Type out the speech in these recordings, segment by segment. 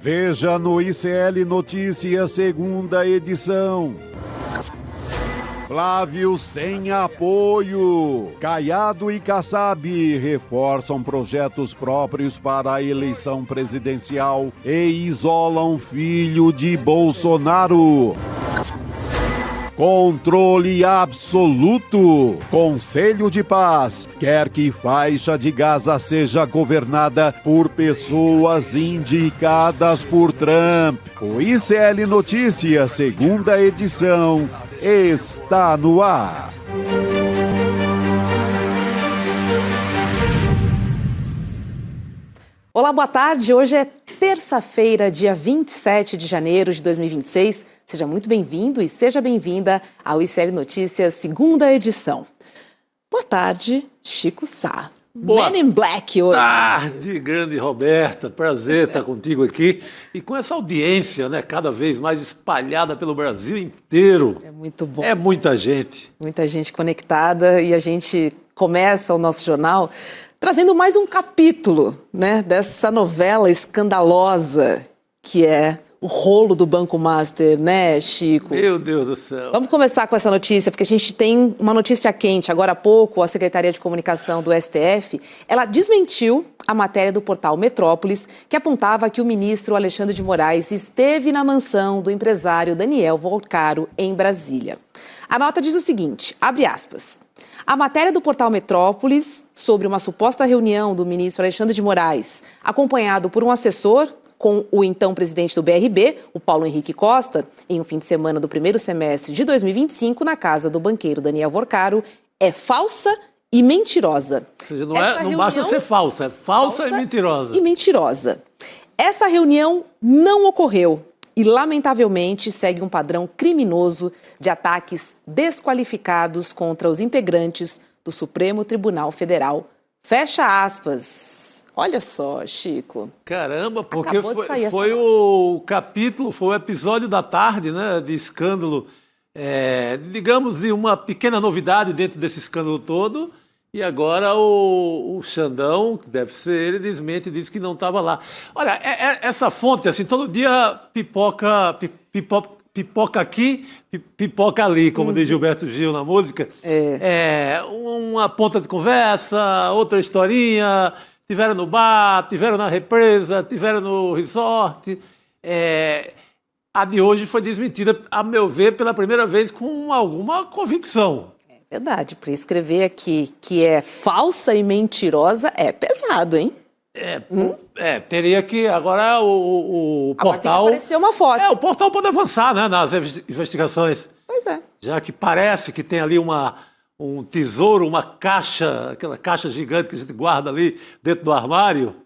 Veja no ICL Notícias, segunda edição. Flávio sem apoio. Caiado e Kassab reforçam projetos próprios para a eleição presidencial e isolam filho de Bolsonaro. Controle absoluto. Conselho de Paz quer que faixa de Gaza seja governada por pessoas indicadas por Trump. O ICL Notícias, segunda edição, está no ar. Olá, boa tarde. Hoje é terça-feira, dia 27 de janeiro de 2026. Seja muito bem-vindo e seja bem-vinda ao ICL Notícias, segunda edição. Boa tarde, Chico Sá. Boa Man in Black hoje. tarde, grande Roberta. Prazer estar contigo aqui. E com essa audiência, né, cada vez mais espalhada pelo Brasil inteiro. É muito bom. É muita gente. Muita gente conectada e a gente começa o nosso jornal trazendo mais um capítulo, né, dessa novela escandalosa que é o rolo do Banco Master, né, Chico? Meu Deus do céu. Vamos começar com essa notícia, porque a gente tem uma notícia quente. Agora há pouco, a Secretaria de Comunicação do STF, ela desmentiu a matéria do portal Metrópolis, que apontava que o ministro Alexandre de Moraes esteve na mansão do empresário Daniel Volcaro, em Brasília. A nota diz o seguinte, abre aspas, a matéria do portal Metrópolis sobre uma suposta reunião do ministro Alexandre de Moraes, acompanhado por um assessor com o então presidente do BRB, o Paulo Henrique Costa, em um fim de semana do primeiro semestre de 2025, na casa do banqueiro Daniel Volcaro, é falsa e mentirosa. Ou seja, não basta ser falsa, é falsa e mentirosa. E mentirosa. Essa reunião não ocorreu e, lamentavelmente, segue um padrão criminoso de ataques desqualificados contra os integrantes do Supremo Tribunal Federal. Fecha aspas. Olha só, Chico. Caramba, porque foi o capítulo, foi o episódio da tarde, né, de escândalo, digamos, de uma pequena novidade dentro desse escândalo todo, e agora o Xandão, que deve ser ele, desmente e diz que não estava lá. Olha, essa fonte, assim, todo dia pipoca aqui, pipoca ali, como diz Gilberto Gil na música. Uma ponta de conversa, outra historinha, tiveram no bar, tiveram na represa, tiveram no resort. A de hoje foi desmentida, a meu ver, pela primeira vez com alguma convicção. É verdade, para escrever aqui que é falsa e mentirosa é pesado, hein? Teria que agora o portal... Agora tem que aparecer uma foto. O portal pode avançar, né, nas investigações. Pois é. Já que parece que tem ali um tesouro, uma caixa, aquela caixa gigante que a gente guarda ali dentro do armário,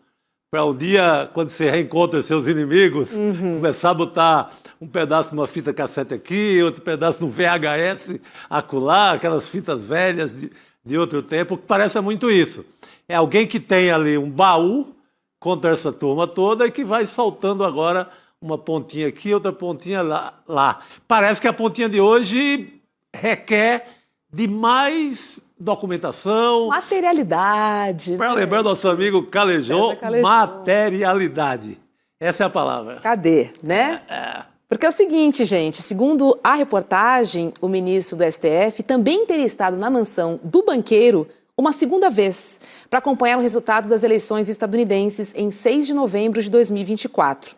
para um dia, quando você reencontra seus inimigos, começar a botar um pedaço de uma fita cassete aqui, outro pedaço no VHS acolá, aquelas fitas velhas de outro tempo, que parece muito isso. É alguém que tem ali um baú contra essa turma toda e que vai soltando agora uma pontinha aqui, outra pontinha lá. Parece que a pontinha de hoje requer de mais documentação. Materialidade. Para lembrar nosso amigo Calejão, materialidade. Essa é a palavra. Cadê, né? Porque é o seguinte, gente, segundo a reportagem, o ministro do STF também teria estado na mansão do banqueiro uma segunda vez para acompanhar o resultado das eleições estadunidenses em 6 de novembro de 2024.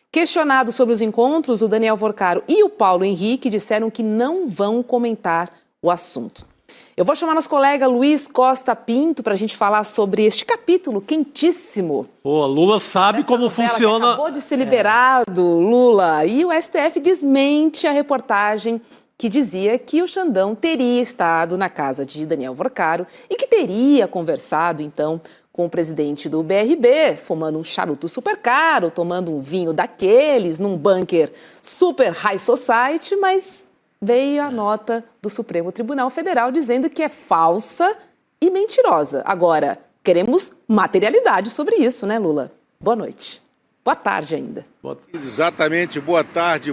Questionado sobre os encontros, o Daniel Volcaro e o Paulo Henrique disseram que não vão comentar o assunto. Eu vou chamar nosso colega Luiz Costa Pinto para a gente falar sobre este capítulo quentíssimo. Pô, Lula sabe como funciona. Acabou de ser liberado, Lula. E o STF desmente a reportagem que dizia que o Xandão teria estado na casa de Daniel Volcaro e que teria conversado, então, com o presidente do BRB, fumando um charuto super caro, tomando um vinho daqueles, num bunker super high society, mas veio a nota do Supremo Tribunal Federal dizendo que é falsa e mentirosa. Agora, queremos materialidade sobre isso, né, Lula? Boa noite. Boa tarde ainda. Exatamente, boa tarde,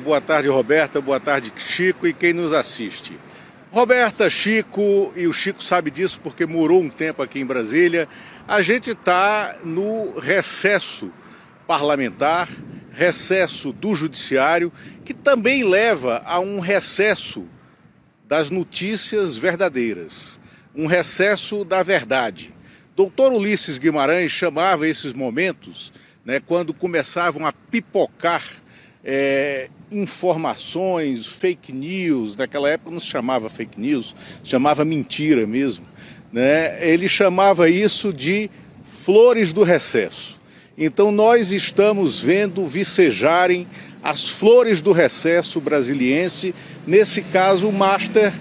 Roberta, boa tarde, Chico e quem nos assiste. Roberta, Chico, e o Chico sabe disso porque morou um tempo aqui em Brasília, a gente está no recesso parlamentar, recesso do judiciário, que também leva a um recesso das notícias verdadeiras, um recesso da verdade. Doutor Ulisses Guimarães chamava esses momentos, né, quando começavam a pipocar informações, fake news. Naquela época não se chamava fake news, chamava mentira mesmo, né? Ele chamava isso de flores do recesso. Então nós estamos vendo vicejarem as flores do recesso brasiliense, nesse caso o Master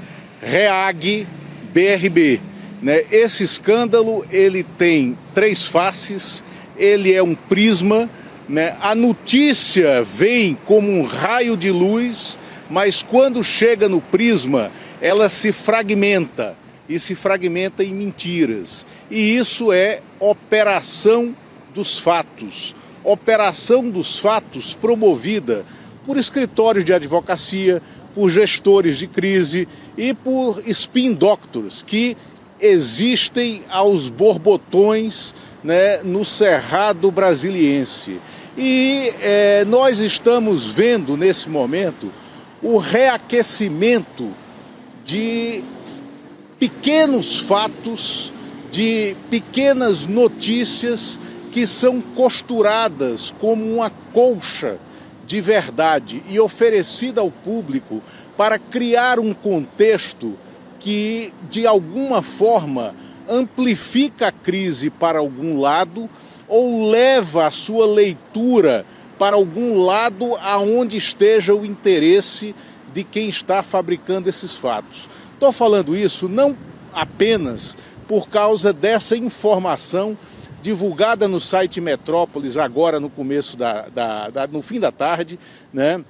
Reag BRB. Né? Esse escândalo ele tem três faces, ele é um prisma, né? A notícia vem como um raio de luz, mas quando chega no prisma, ela se fragmenta, e se fragmenta em mentiras. E isso é operação dos fatos. Operação dos fatos promovida por escritórios de advocacia, por gestores de crise e por spin doctors que existem aos borbotões, né, no Cerrado Brasiliense. E nós estamos vendo nesse momento o reaquecimento de pequenos fatos, de pequenas notícias que são costuradas como uma colcha de verdade e oferecida ao público para criar um contexto que, de alguma forma, amplifica a crise para algum lado ou leva a sua leitura para algum lado aonde esteja o interesse de quem está fabricando esses fatos. Estou falando isso não apenas por causa dessa informação divulgada no site Metrópolis agora no começo no fim da tarde, né,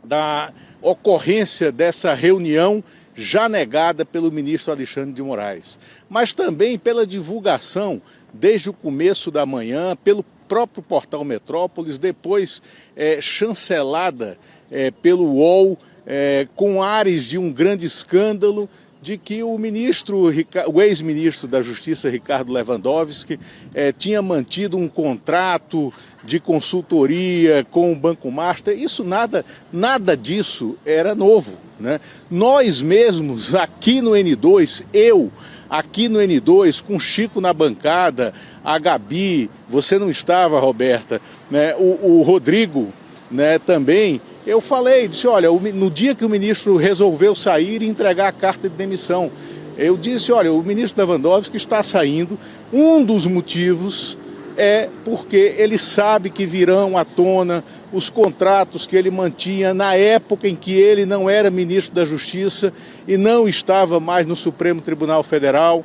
da ocorrência dessa reunião já negada pelo ministro Alexandre de Moraes, mas também pela divulgação desde o começo da manhã, pelo próprio portal Metrópolis, depois chancelada pelo UOL, com ares de um grande escândalo, de que o ex-ministro da Justiça, Ricardo Lewandowski, tinha mantido um contrato de consultoria com o Banco Master. Isso nada disso era novo, né? Nós mesmos aqui no N2, aqui no N2, com Chico na bancada, a Gabi, você não estava, Roberta, né? O Rodrigo, né, também, eu falei, disse, olha, no dia que o ministro resolveu sair e entregar a carta de demissão, eu disse, olha, o ministro Lewandowski está saindo, um dos motivos é porque ele sabe que virão à tona os contratos que ele mantinha na época em que ele não era ministro da Justiça e não estava mais no Supremo Tribunal Federal.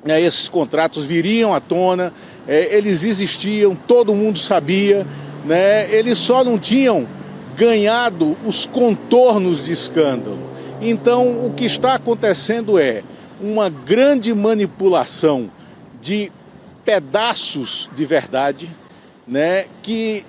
Esses contratos viriam à tona, eles existiam, todo mundo sabia, né? Eles só não tinham ganhado os contornos de escândalo. Então, o que está acontecendo é uma grande manipulação de pedaços de verdade, né, que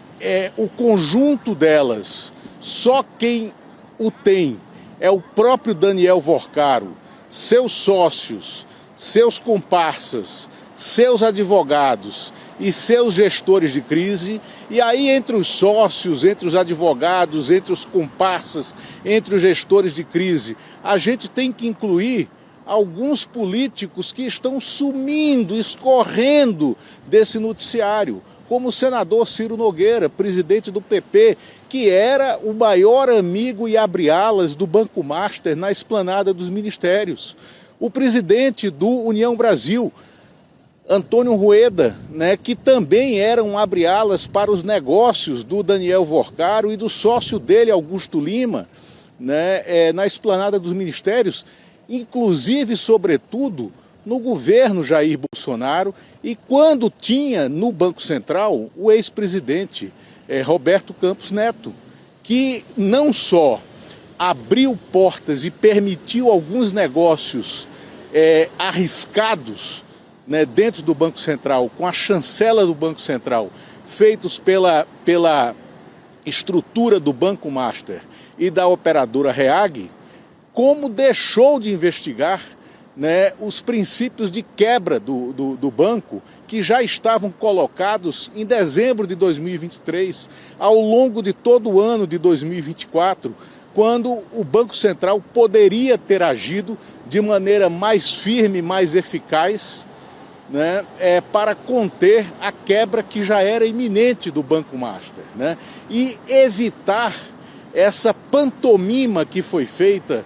o conjunto delas, só quem o tem é o próprio Daniel Vorcaro, seus sócios, seus comparsas, seus advogados e seus gestores de crise. E aí, entre os sócios, entre os advogados, entre os comparsas, entre os gestores de crise, a gente tem que incluir alguns políticos que estão sumindo, escorrendo desse noticiário, como o senador Ciro Nogueira, presidente do PP, que era o maior amigo e abre-alas do Banco Master na esplanada dos ministérios. O presidente do União Brasil, Antônio Rueda, né, que também era um abre-alas para os negócios do Daniel Vorcaro e do sócio dele, Augusto Lima, né, na esplanada dos ministérios, inclusive, sobretudo, no governo Jair Bolsonaro, e quando tinha no Banco Central o ex-presidente Roberto Campos Neto, que não só abriu portas e permitiu alguns negócios arriscados, né, dentro do Banco Central, com a chancela do Banco Central, feitos pela estrutura do Banco Master e da operadora Reag, como deixou de investigar, né, os princípios de quebra do banco que já estavam colocados em dezembro de 2023, ao longo de todo o ano de 2024, quando o Banco Central poderia ter agido de maneira mais firme, mais eficaz, né, para conter a quebra que já era iminente do Banco Master, né, e evitar essa pantomima que foi feita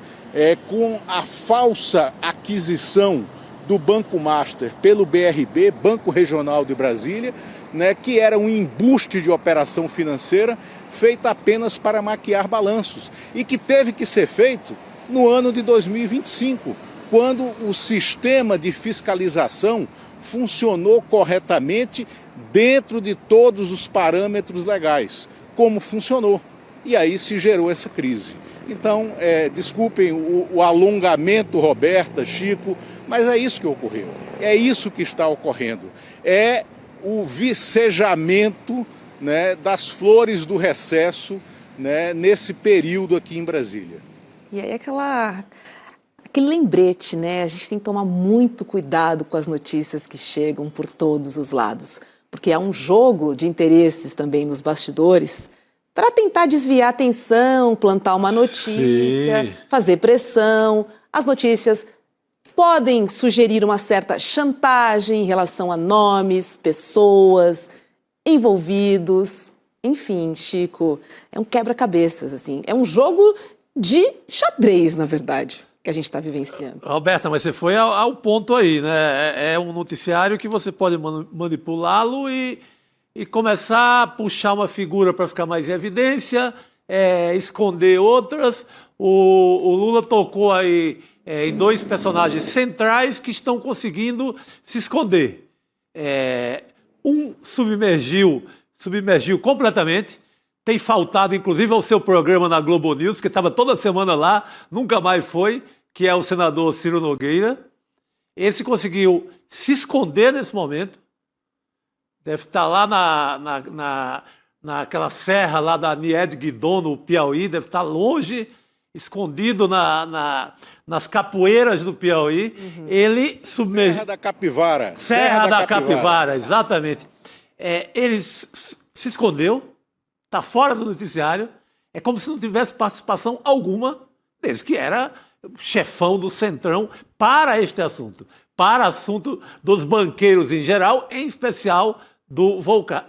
com a falsa aquisição do Banco Master pelo BRB, Banco Regional de Brasília, né, que era um embuste de operação financeira feita apenas para maquiar balanços e que teve que ser feito no ano de 2025, quando o sistema de fiscalização funcionou corretamente dentro de todos os parâmetros legais, como funcionou. E aí se gerou essa crise. Então, desculpem o alongamento, Roberta, Chico, mas é isso que ocorreu. É isso que está ocorrendo. É o vicejamento, né, das flores do recesso, né, nesse período aqui em Brasília. E aí aquele lembrete, né? A gente tem que tomar muito cuidado com as notícias que chegam por todos os lados, porque é um jogo de interesses também nos bastidores, para tentar desviar a atenção, plantar uma notícia, fazer pressão. As notícias podem sugerir uma certa chantagem em relação a nomes, pessoas, envolvidos. Enfim, Chico, é um quebra-cabeças, assim. É um jogo de xadrez, na verdade, que a gente está vivenciando. Roberta, mas você foi ao ponto aí, né? É um noticiário que você pode manipulá-lo e começar a puxar uma figura para ficar mais em evidência, esconder outras. O Lula tocou aí em dois personagens centrais que estão conseguindo se esconder. Um submergiu completamente, tem faltado inclusive ao seu programa na Globo News, que estava toda semana lá, nunca mais foi, que é o senador Ciro Nogueira. Esse conseguiu se esconder nesse momento. Deve estar lá naquela serra lá da Nied Guidon, no Piauí, deve estar longe, escondido nas capoeiras do Piauí. Uhum. Ele submergiu... Serra da Capivara. Serra da Capivara, exatamente. Ele se escondeu, está fora do noticiário, é como se não tivesse participação alguma, desde que era chefão do Centrão para este assunto, para assunto dos banqueiros em geral, em especial do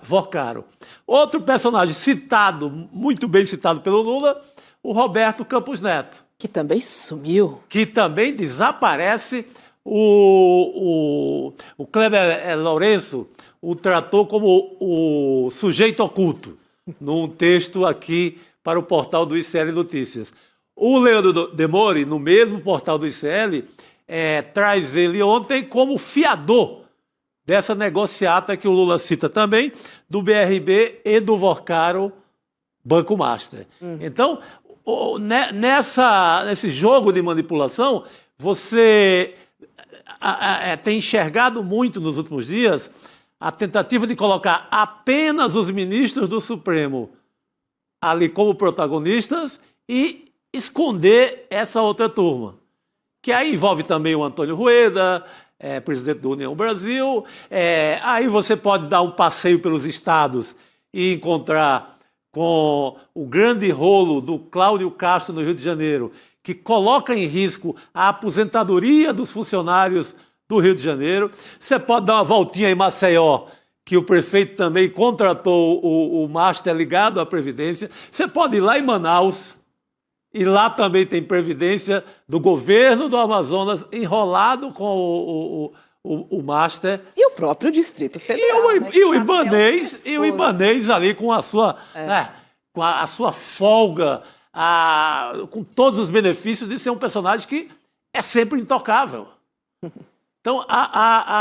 Vorcaro. Outro personagem citado, muito bem citado pelo Lula, o Roberto Campos Neto. Que também sumiu. Que também desaparece. O Kleber Lourenço o tratou como o sujeito oculto, num texto aqui para o portal do ICL Notícias. O Leandro Demore, no mesmo portal do ICL, traz ele ontem como fiador dessa negociata que o Lula cita também, do BRB e do Vorcaro Banco Master. Então, nesse jogo de manipulação, você tem enxergado muito nos últimos dias a tentativa de colocar apenas os ministros do Supremo ali como protagonistas e esconder essa outra turma, que aí envolve também o Antônio Rueda, presidente da União Brasil. Aí você pode dar um passeio pelos estados e encontrar com o grande rolo do Cláudio Castro no Rio de Janeiro, que coloca em risco a aposentadoria dos funcionários do Rio de Janeiro. Você pode dar uma voltinha em Maceió, que o prefeito também contratou o Master ligado à Previdência. Você pode ir lá em Manaus, e lá também tem Previdência do governo do Amazonas enrolado com o Master. E o próprio Distrito Federal. E o Ibanez ali com a sua, com a sua folga, com todos os benefícios de ser um personagem que é sempre intocável. Então,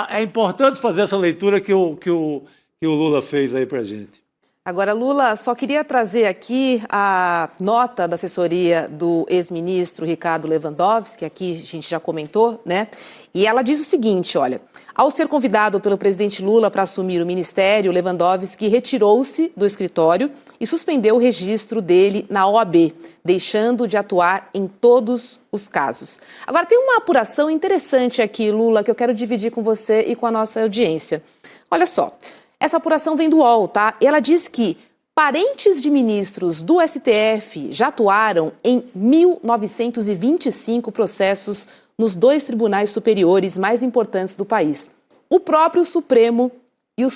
é importante fazer essa leitura que o Lula fez aí pra gente. Agora, Lula, só queria trazer aqui a nota da assessoria do ex-ministro Ricardo Lewandowski, que aqui a gente já comentou, né? E ela diz o seguinte, olha, ao ser convidado pelo presidente Lula para assumir o ministério, Lewandowski retirou-se do escritório e suspendeu o registro dele na OAB, deixando de atuar em todos os casos. Agora, tem uma apuração interessante aqui, Lula, que eu quero dividir com você e com a nossa audiência. Olha só. Essa apuração vem do UOL, tá? Ela diz que parentes de ministros do STF já atuaram em 1.925 processos nos 2 tribunais superiores mais importantes do país. O próprio Supremo e o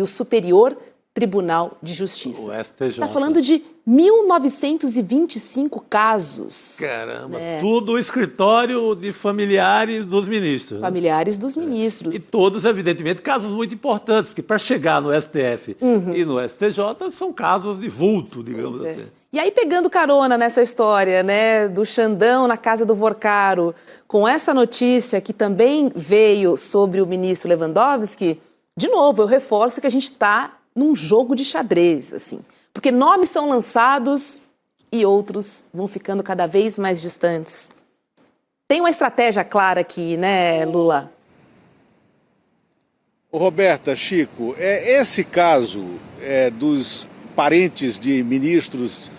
Superior Tribunal de Justiça. O STJ. Está falando de 1.925 casos. Caramba, tudo o escritório de familiares dos ministros. Familiares dos ministros. E todos, evidentemente, casos muito importantes, porque para chegar no STF e no STJ são casos de vulto, digamos assim. E aí, pegando carona nessa história, né, do Xandão na casa do Vorcaro, com essa notícia que também veio sobre o ministro Lewandowski, de novo, eu reforço que a gente está num jogo de xadrez, assim. Porque nomes são lançados e outros vão ficando cada vez mais distantes. Tem uma estratégia clara aqui, né, Lula? Roberta, Chico, esse caso dos parentes de ministros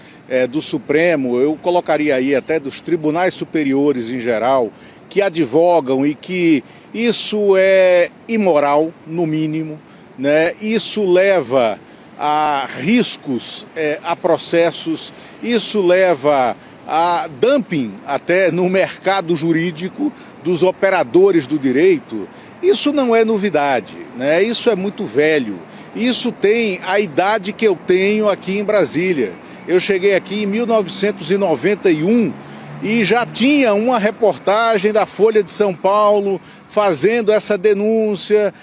do Supremo, eu colocaria aí até dos tribunais superiores em geral, que advogam e que isso é imoral, no mínimo, né? Isso leva a riscos, a processos, isso leva a dumping até no mercado jurídico dos operadores do direito. Isso não é novidade, né? Isso é muito velho. Isso tem a idade que eu tenho aqui em Brasília. Eu cheguei aqui em 1991 e já tinha uma reportagem da Folha de São Paulo fazendo essa denúncia.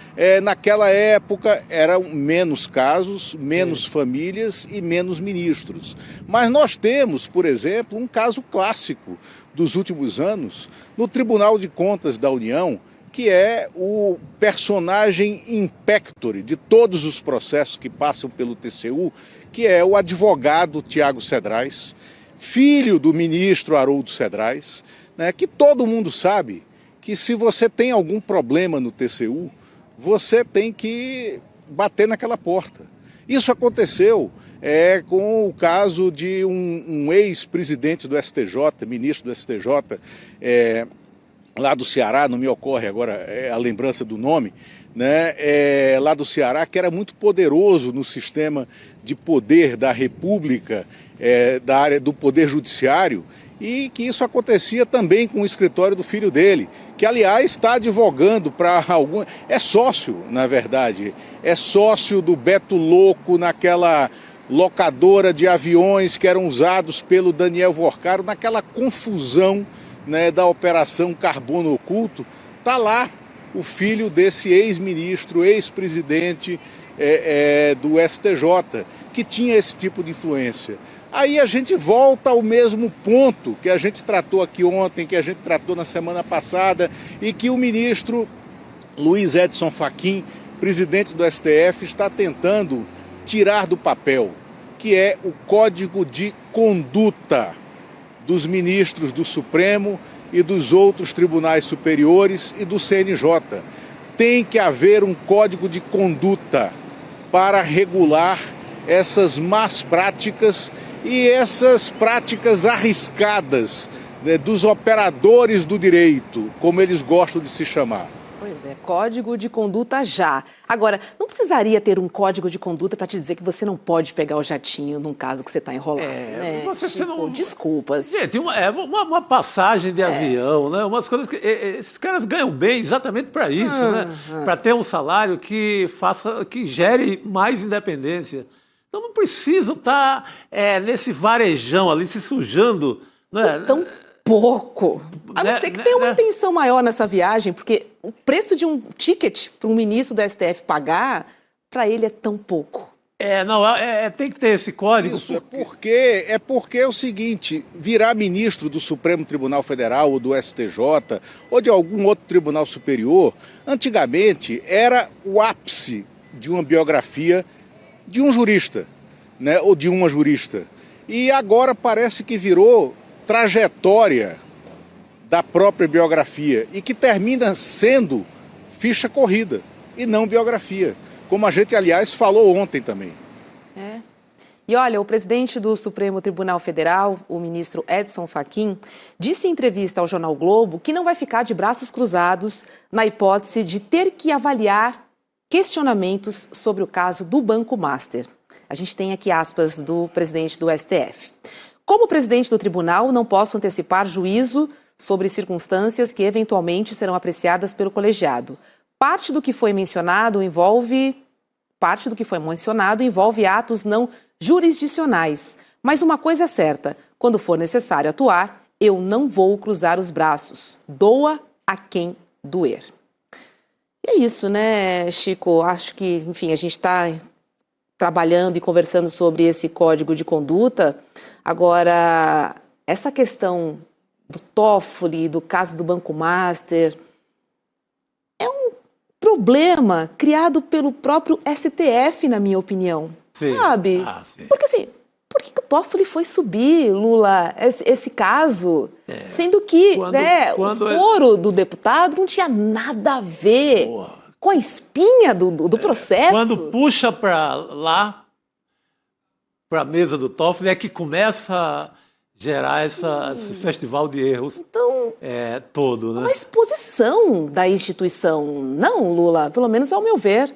Naquela época eram menos casos, menos famílias e menos ministros. Mas nós temos, por exemplo, um caso clássico dos últimos anos no Tribunal de Contas da União, que é o personagem impectore de todos os processos que passam pelo TCU, que é o advogado Tiago Cedrais, filho do ministro Haroldo Cedrais, né, que todo mundo sabe que se você tem algum problema no TCU, você tem que bater naquela porta. Isso aconteceu com o caso de um ex-presidente do STJ, ministro do STJ, lá do Ceará, não me ocorre agora a lembrança do nome, né, lá do Ceará, que era muito poderoso no sistema de poder da República, da área do Poder Judiciário, e que isso acontecia também com o escritório do filho dele, que aliás está advogando para algum... É sócio, na verdade, é sócio do Beto Louco naquela locadora de aviões que eram usados pelo Daniel Vorcaro, naquela confusão, né, da Operação Carbono Oculto. Está lá o filho desse ex-ministro, ex-presidente do STJ, que tinha esse tipo de influência. Aí a gente volta ao mesmo ponto que a gente tratou aqui ontem, que a gente tratou na semana passada, e que o ministro Luiz Edson Fachin, presidente do STF, está tentando tirar do papel, que é o Código de Conduta dos ministros do Supremo e dos outros tribunais superiores e do CNJ. Tem que haver um código de conduta para regular essas más práticas e essas práticas arriscadas, né, dos operadores do direito, como eles gostam de se chamar. Pois é, código de conduta já. Agora, não precisaria ter um código de conduta para te dizer que você não pode pegar o jatinho num caso que você está enrolado, né? Você não... Desculpas. Gente, uma passagem de avião, né? Umas coisas que esses caras ganham bem exatamente para isso, né? Para ter um salário que gere mais independência. Então não precisa estar nesse varejão ali, se sujando, né? Tão pouco. A não ser que tenha uma intenção maior nessa viagem, porque o preço de um ticket para um ministro do STF pagar, para ele é tão pouco. Tem que ter esse código. Isso, porque é o seguinte, virar ministro do Supremo Tribunal Federal ou do STJ ou de algum outro tribunal superior, antigamente era o ápice de uma biografia de um jurista, né, ou de uma jurista. E agora parece que virou trajetória da própria biografia e que termina sendo ficha corrida e não biografia, como a gente, aliás, falou ontem também. E olha, o presidente do Supremo Tribunal Federal, o ministro Edson Fachin, disse em entrevista ao jornal Globo que não vai ficar de braços cruzados na hipótese de ter que avaliar questionamentos sobre o caso do Banco Master. A gente tem aqui aspas do presidente do STF. Como presidente do tribunal, não posso antecipar juízo sobre circunstâncias que eventualmente serão apreciadas pelo colegiado. Parte do que foi mencionado envolve atos não jurisdicionais. Mas uma coisa é certa, quando for necessário atuar, eu não vou cruzar os braços. Doa a quem doer. E é isso, né, Chico? Acho que, enfim, a gente está trabalhando e conversando sobre esse código de conduta. Agora, essa questão do Toffoli, do caso do Banco Master, é um problema criado pelo próprio STF, na minha opinião. Sim. Sabe? Sim. Porque assim, por que o Toffoli foi subir, Lula, esse caso? Sendo que o foro do deputado não tinha nada a ver com a espinha do processo. Quando puxa para lá, para a mesa do Toffoli, é que começa a gerar esse festival de erros todo, né? Uma exposição da instituição. Não, Lula, pelo menos ao meu ver.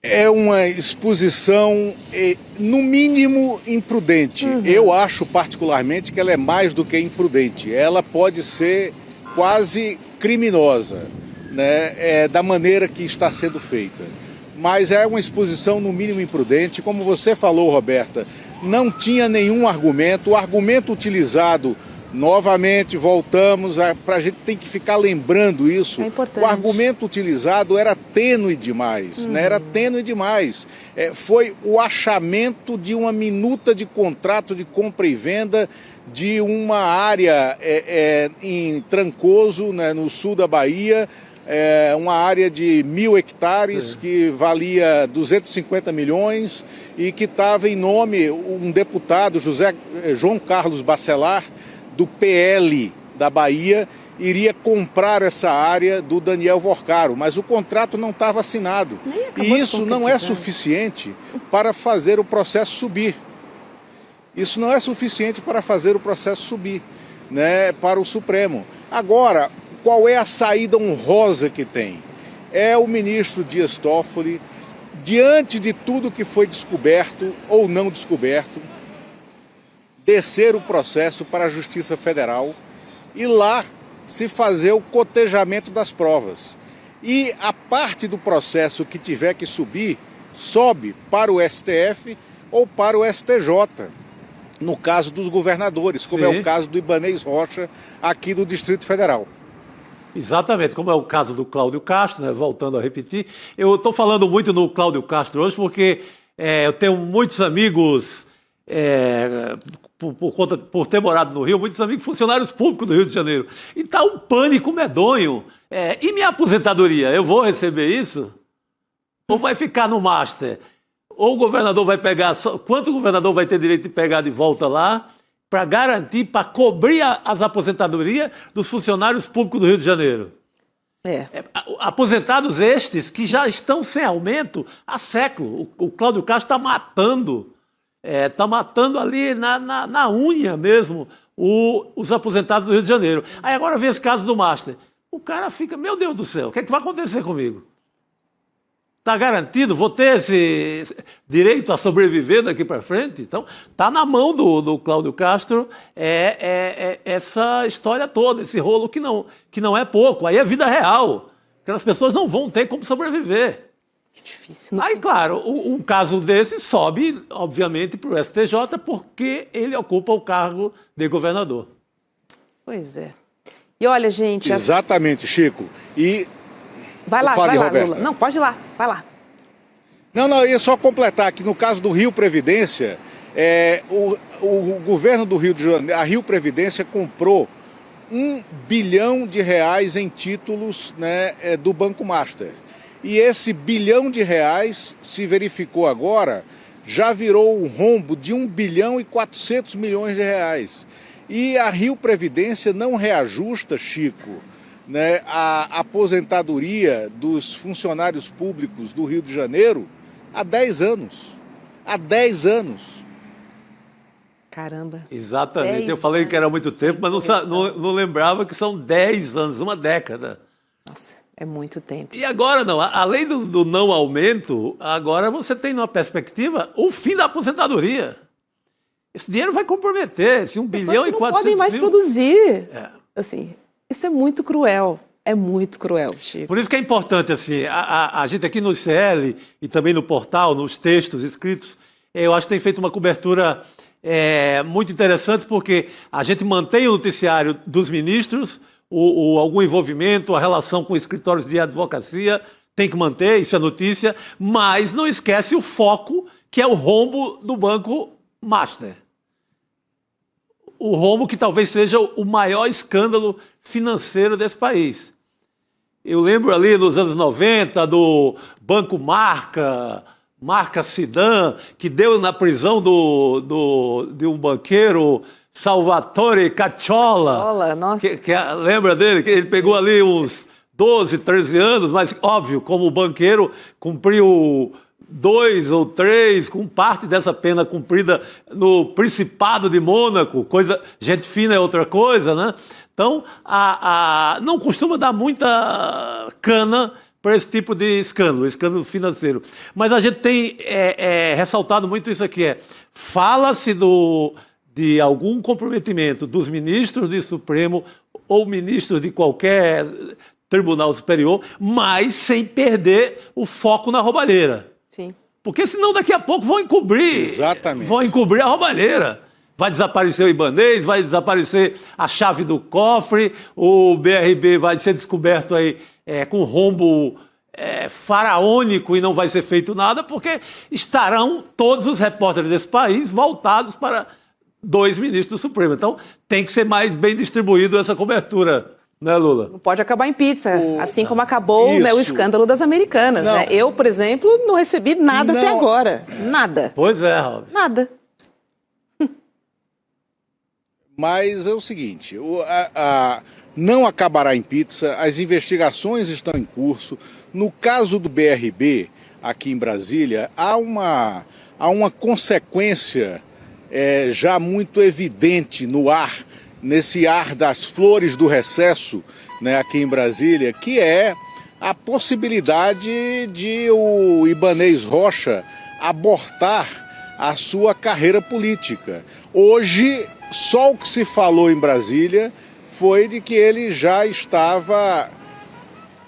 É uma exposição, no mínimo, imprudente. Eu acho, particularmente, que ela é mais do que imprudente. Ela pode ser quase criminosa, né? Da maneira que está sendo feita. Mas é uma exposição, no mínimo, imprudente. Como você falou, Roberta, não tinha nenhum argumento. O argumento utilizado, novamente, voltamos, a gente tem que ficar lembrando isso. É importante. O argumento utilizado era tênue demais, né? Era tênue demais. Foi o achamento de uma minuta de contrato de compra e venda de uma área em Trancoso, né, no sul da Bahia, uma área de 1.000 hectares que valia 250 milhões e que estava em nome um deputado, João Carlos Bacelar, do PL da Bahia, iria comprar essa área do Daniel Vorcaro, mas o contrato não estava assinado. E isso não é suficiente para fazer o processo subir. Isso não é suficiente para fazer o processo subir, né, para o Supremo. Agora, qual é a saída honrosa que tem? É o ministro Dias Toffoli, diante de tudo que foi descoberto ou não descoberto, descer o processo para a Justiça Federal e lá se fazer o cotejamento das provas. E a parte do processo que tiver que subir, sobe para o STF ou para o STJ, no caso dos governadores, como é o caso do Ibanez Rocha, aqui do Distrito Federal. Exatamente, como é o caso do Cláudio Castro, né? Voltando a repetir. Eu estou falando muito no Cláudio Castro hoje porque eu tenho muitos amigos... por ter morado no Rio, muitos amigos funcionários públicos do Rio de Janeiro. E está um pânico medonho. E minha aposentadoria? Eu vou receber isso? Ou vai ficar no Master? Ou o governador vai pegar... Quanto o governador vai ter direito de pegar de volta lá para garantir, para cobrir as aposentadorias dos funcionários públicos do Rio de Janeiro? Aposentados estes que já estão sem aumento há século. O Cláudio Castro está matando... Está matando ali na unha mesmo os aposentados do Rio de Janeiro. Aí agora vem esse caso do Master. O cara fica, meu Deus do céu, o que é que vai acontecer comigo? Está garantido? Vou ter esse direito a sobreviver daqui para frente? Então, está na mão do Cláudio Castro essa história toda, esse rolo que não é pouco. Aí é vida real. Aquelas pessoas não vão ter como sobreviver. Que difícil. Aí, claro, um caso desse sobe, obviamente, para o STJ, porque ele ocupa o cargo de governador. Pois é. E olha, gente... Exatamente, Chico. E... Vai lá, Lula. Não, pode ir lá, vai lá. Não, eu ia só completar que no caso do Rio Previdência, o governo do Rio de Janeiro, a Rio Previdência comprou R$1 bilhão em títulos, né, do Banco Master. E esse bilhão de reais, se verificou agora, já virou um rombo de 1 bilhão e 400 milhões de reais. E a Rio Previdência não reajusta, Chico, né, a aposentadoria dos funcionários públicos do Rio de Janeiro há 10 anos. Há 10 anos. Caramba. Exatamente. Eu falei que era muito tempo, mas não lembrava que são 10 anos, uma década. Nossa, é muito tempo. E agora não, além do não aumento, agora você tem numa perspectiva o fim da aposentadoria. Esse dinheiro vai comprometer, esse 1 bilhão e 400 não podem mais produzir. Assim, isso é muito cruel. É muito cruel, Chico. Por isso que é importante, assim, a gente aqui no ICL e também no portal, nos textos escritos, eu acho que tem feito uma cobertura muito interessante, porque a gente mantém o noticiário dos ministros, algum envolvimento, a relação com escritórios de advocacia, tem que manter, isso é notícia, mas não esquece o foco, que é o rombo do Banco Master. O rombo que talvez seja o maior escândalo financeiro desse país. Eu lembro ali nos anos 90 do Banco Marca Sidan, que deu na prisão de um banqueiro, Salvatore Cacciola. Nossa. Lembra dele? Que ele pegou ali uns 12, 13 anos, mas óbvio, como banqueiro, cumpriu 2 ou 3, com parte dessa pena cumprida no Principado de Mônaco, gente fina é outra coisa, né? Então, não costuma dar muita cana para esse tipo de escândalo financeiro. Mas a gente tem ressaltado muito isso aqui, fala-se de algum comprometimento dos ministros do Supremo ou ministros de qualquer tribunal superior, mas sem perder o foco na roubalheira. Sim. Porque senão daqui a pouco vão encobrir. Exatamente. Vão encobrir a roubalheira. Vai desaparecer o Ibanez, vai desaparecer a chave do cofre, o BRB vai ser descoberto aí com rombo faraônico e não vai ser feito nada, porque estarão todos os repórteres desse país voltados para 2 ministros do Supremo. Então tem que ser mais bem distribuído essa cobertura. Né, Lula? Não pode acabar em pizza, assim como acabou o escândalo das Americanas. Né? Eu, por exemplo, não recebi nada até agora. Nada. Pois é, Raul. Nada. Mas é o seguinte, não acabará em pizza, as investigações estão em curso. No caso do BRB, aqui em Brasília, há uma consequência já muito evidente no ar, nesse ar das flores do recesso, né, aqui em Brasília, que é a possibilidade de o Ibanez Rocha abortar a sua carreira política. Hoje, só o que se falou em Brasília foi de que ele já estava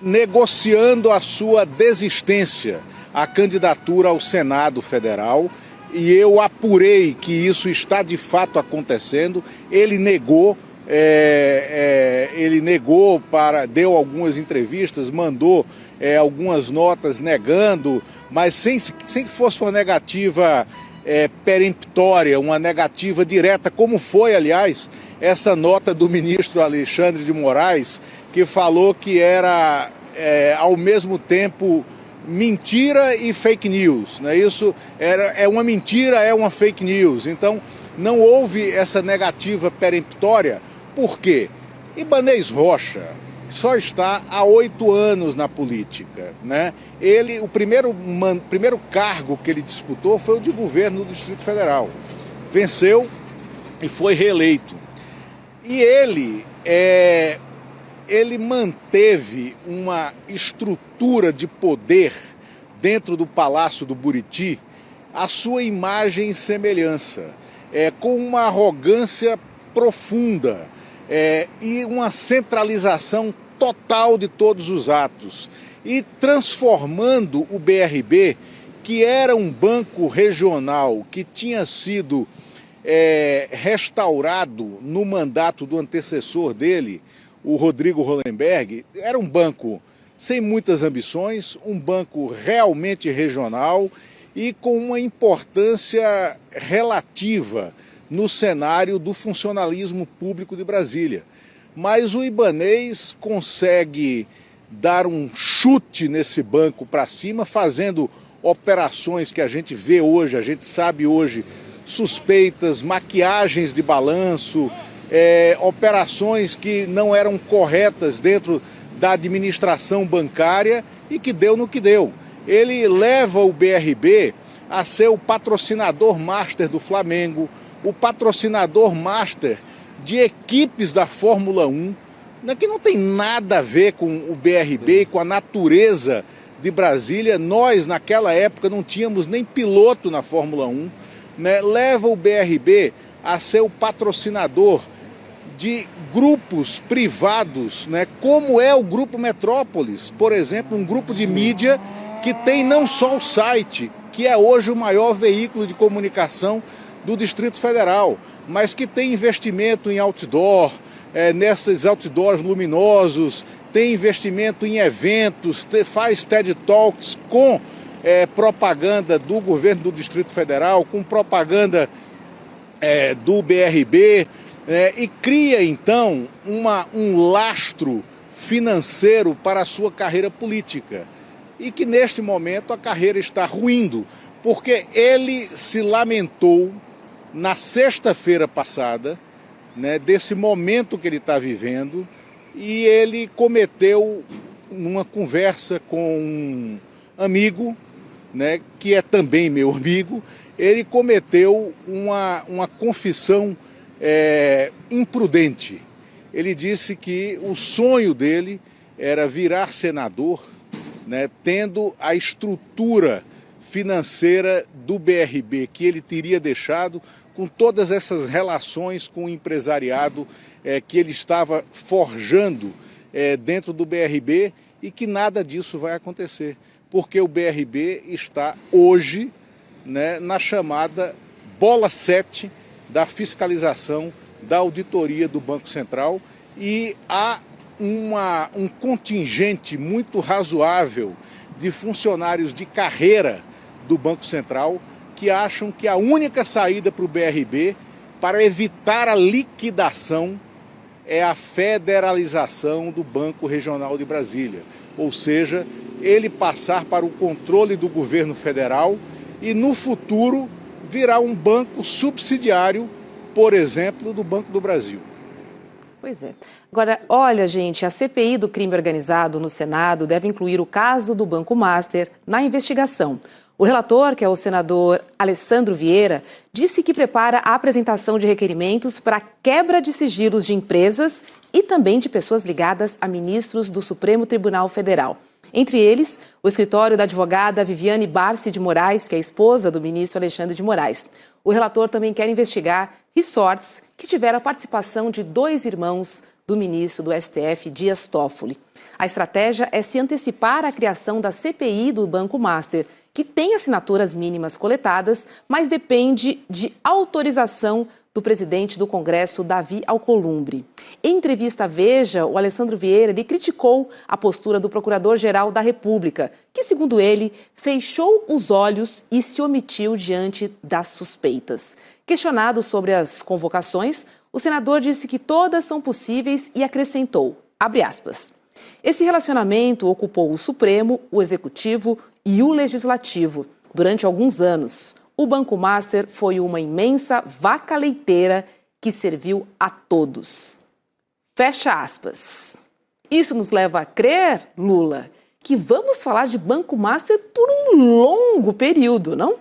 negociando a sua desistência à candidatura ao Senado Federal, e eu apurei que isso está de fato acontecendo. Ele negou, deu algumas entrevistas, mandou algumas notas negando, mas sem que fosse uma negativa peremptória, uma negativa direta, como foi, aliás, essa nota do ministro Alexandre de Moraes, que falou que era, ao mesmo tempo, mentira e fake news, né? Isso é uma mentira, é uma fake news. Então, não houve essa negativa peremptória. Por quê? Ibanez Rocha só está há 8 anos na política, né? O primeiro cargo que ele disputou foi o de governo do Distrito Federal. Venceu e foi reeleito. E ele manteve uma estrutura de poder dentro do Palácio do Buriti, a sua imagem e semelhança, com uma arrogância profunda e uma centralização total de todos os atos, e transformando o BRB, que era um banco regional que tinha sido restaurado no mandato do antecessor dele, o Rodrigo Hollenberg, era um banco sem muitas ambições, um banco realmente regional e com uma importância relativa no cenário do funcionalismo público de Brasília. Mas o Ibanez consegue dar um chute nesse banco para cima, fazendo operações que a gente vê hoje, a gente sabe hoje, suspeitas, maquiagens de balanço, operações que não eram corretas dentro da administração bancária e que deu no que deu. Ele leva o BRB a ser o patrocinador master do Flamengo, o patrocinador master de equipes da Fórmula 1, que não tem nada a ver com o BRB e com a natureza de Brasília. Nós, naquela época, não tínhamos nem piloto na Fórmula 1, né? Leva o BRB a ser o patrocinador de grupos privados, né? Como é o Grupo Metrópolis, por exemplo, um grupo de mídia que tem não só o site, que é hoje o maior veículo de comunicação do Distrito Federal, mas que tem investimento em outdoor, nesses outdoors luminosos, tem investimento em eventos, faz TED Talks com propaganda do governo do Distrito Federal, com propaganda do BRB, e cria então um lastro financeiro para a sua carreira política. E que neste momento a carreira está ruindo, porque ele se lamentou na sexta-feira passada, né, desse momento que ele está vivendo, e ele cometeu, numa conversa com um amigo, né, que é também meu amigo, ele cometeu uma confissão imprudente. Ele disse que o sonho dele era virar senador, né, tendo a estrutura financeira do BRB que ele teria deixado, com todas essas relações com o empresariado que ele estava forjando dentro do BRB, e que nada disso vai acontecer, porque o BRB está hoje, né, na chamada bola 7 da fiscalização da auditoria do Banco Central, e há um contingente muito razoável de funcionários de carreira do Banco Central que acham que a única saída para o BRB para evitar a liquidação é a federalização do Banco Regional de Brasília, ou seja, ele passar para o controle do governo federal e no futuro virar um banco subsidiário, por exemplo, do Banco do Brasil. Pois é. Agora, olha, gente, a CPI do crime organizado no Senado deve incluir o caso do Banco Master na investigação. O relator, que é o senador Alessandro Vieira, disse que prepara a apresentação de requerimentos para quebra de sigilos de empresas e também de pessoas ligadas a ministros do Supremo Tribunal Federal. Entre eles, o escritório da advogada Viviane Barsi de Moraes, que é esposa do ministro Alexandre de Moraes. O relator também quer investigar resorts que tiveram a participação de 2 irmãos do ministro do STF, Dias Toffoli. A estratégia é se antecipar à criação da CPI do Banco Master, que tem assinaturas mínimas coletadas, mas depende de autorização do presidente do Congresso, Davi Alcolumbre. Em entrevista à Veja, o Alessandro Vieira criticou a postura do Procurador-Geral da República, que, segundo ele, fechou os olhos e se omitiu diante das suspeitas. Questionado sobre as convocações, o senador disse que todas são possíveis e acrescentou, abre aspas, esse relacionamento ocupou o Supremo, o Executivo e o Legislativo durante alguns anos. O Banco Master foi uma imensa vaca leiteira que serviu a todos. Fecha aspas. Isso nos leva a crer, Lula, que vamos falar de Banco Master por um longo período, não?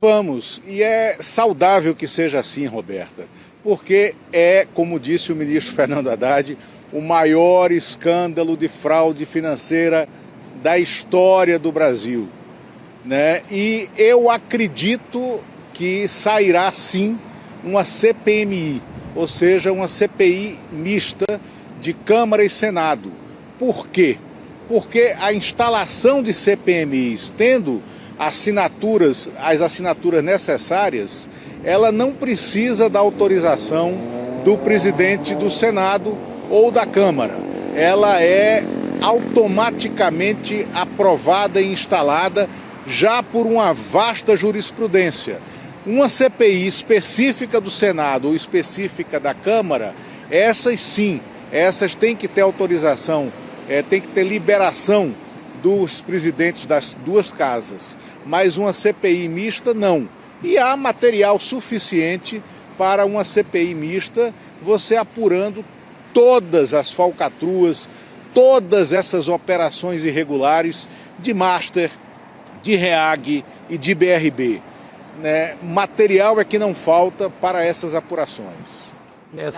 Vamos, e é saudável que seja assim, Roberta, porque é, como disse o ministro Fernando Haddad, o maior escândalo de fraude financeira da história do Brasil, né? E eu acredito que sairá sim uma CPMI, ou seja, uma CPI mista de Câmara e Senado. Por quê? Porque a instalação de CPMIs, tendo as assinaturas necessárias, ela não precisa da autorização do presidente do Senado ou da Câmara. Ela é automaticamente aprovada e instalada já por uma vasta jurisprudência. Uma CPI específica do Senado ou específica da Câmara, essas sim, essas têm que ter autorização, tem que ter liberação dos presidentes das duas casas, mas uma CPI mista não. E há material suficiente para uma CPI mista, você apurando todas as falcatruas, todas essas operações irregulares de Master, de REAG e de BRB. Material é que não falta para essas apurações.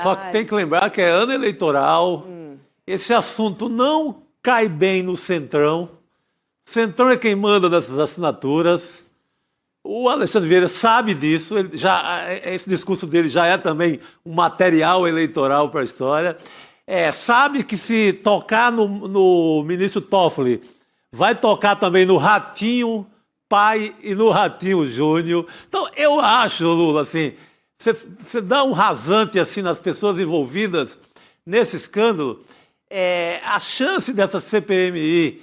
Só que tem que lembrar que é ano eleitoral, esse assunto não cai bem no Centrão. O Centrão é quem manda nessas assinaturas. O Alexandre Vieira sabe disso, esse discurso dele já é também um material eleitoral para a história. Sabe que se tocar no ministro Toffoli, vai tocar também no Ratinho Pai e no Ratinho Júnior. Então, eu acho, Lula, assim, você dá um rasante assim, nas pessoas envolvidas nesse escândalo, a chance dessa CPMI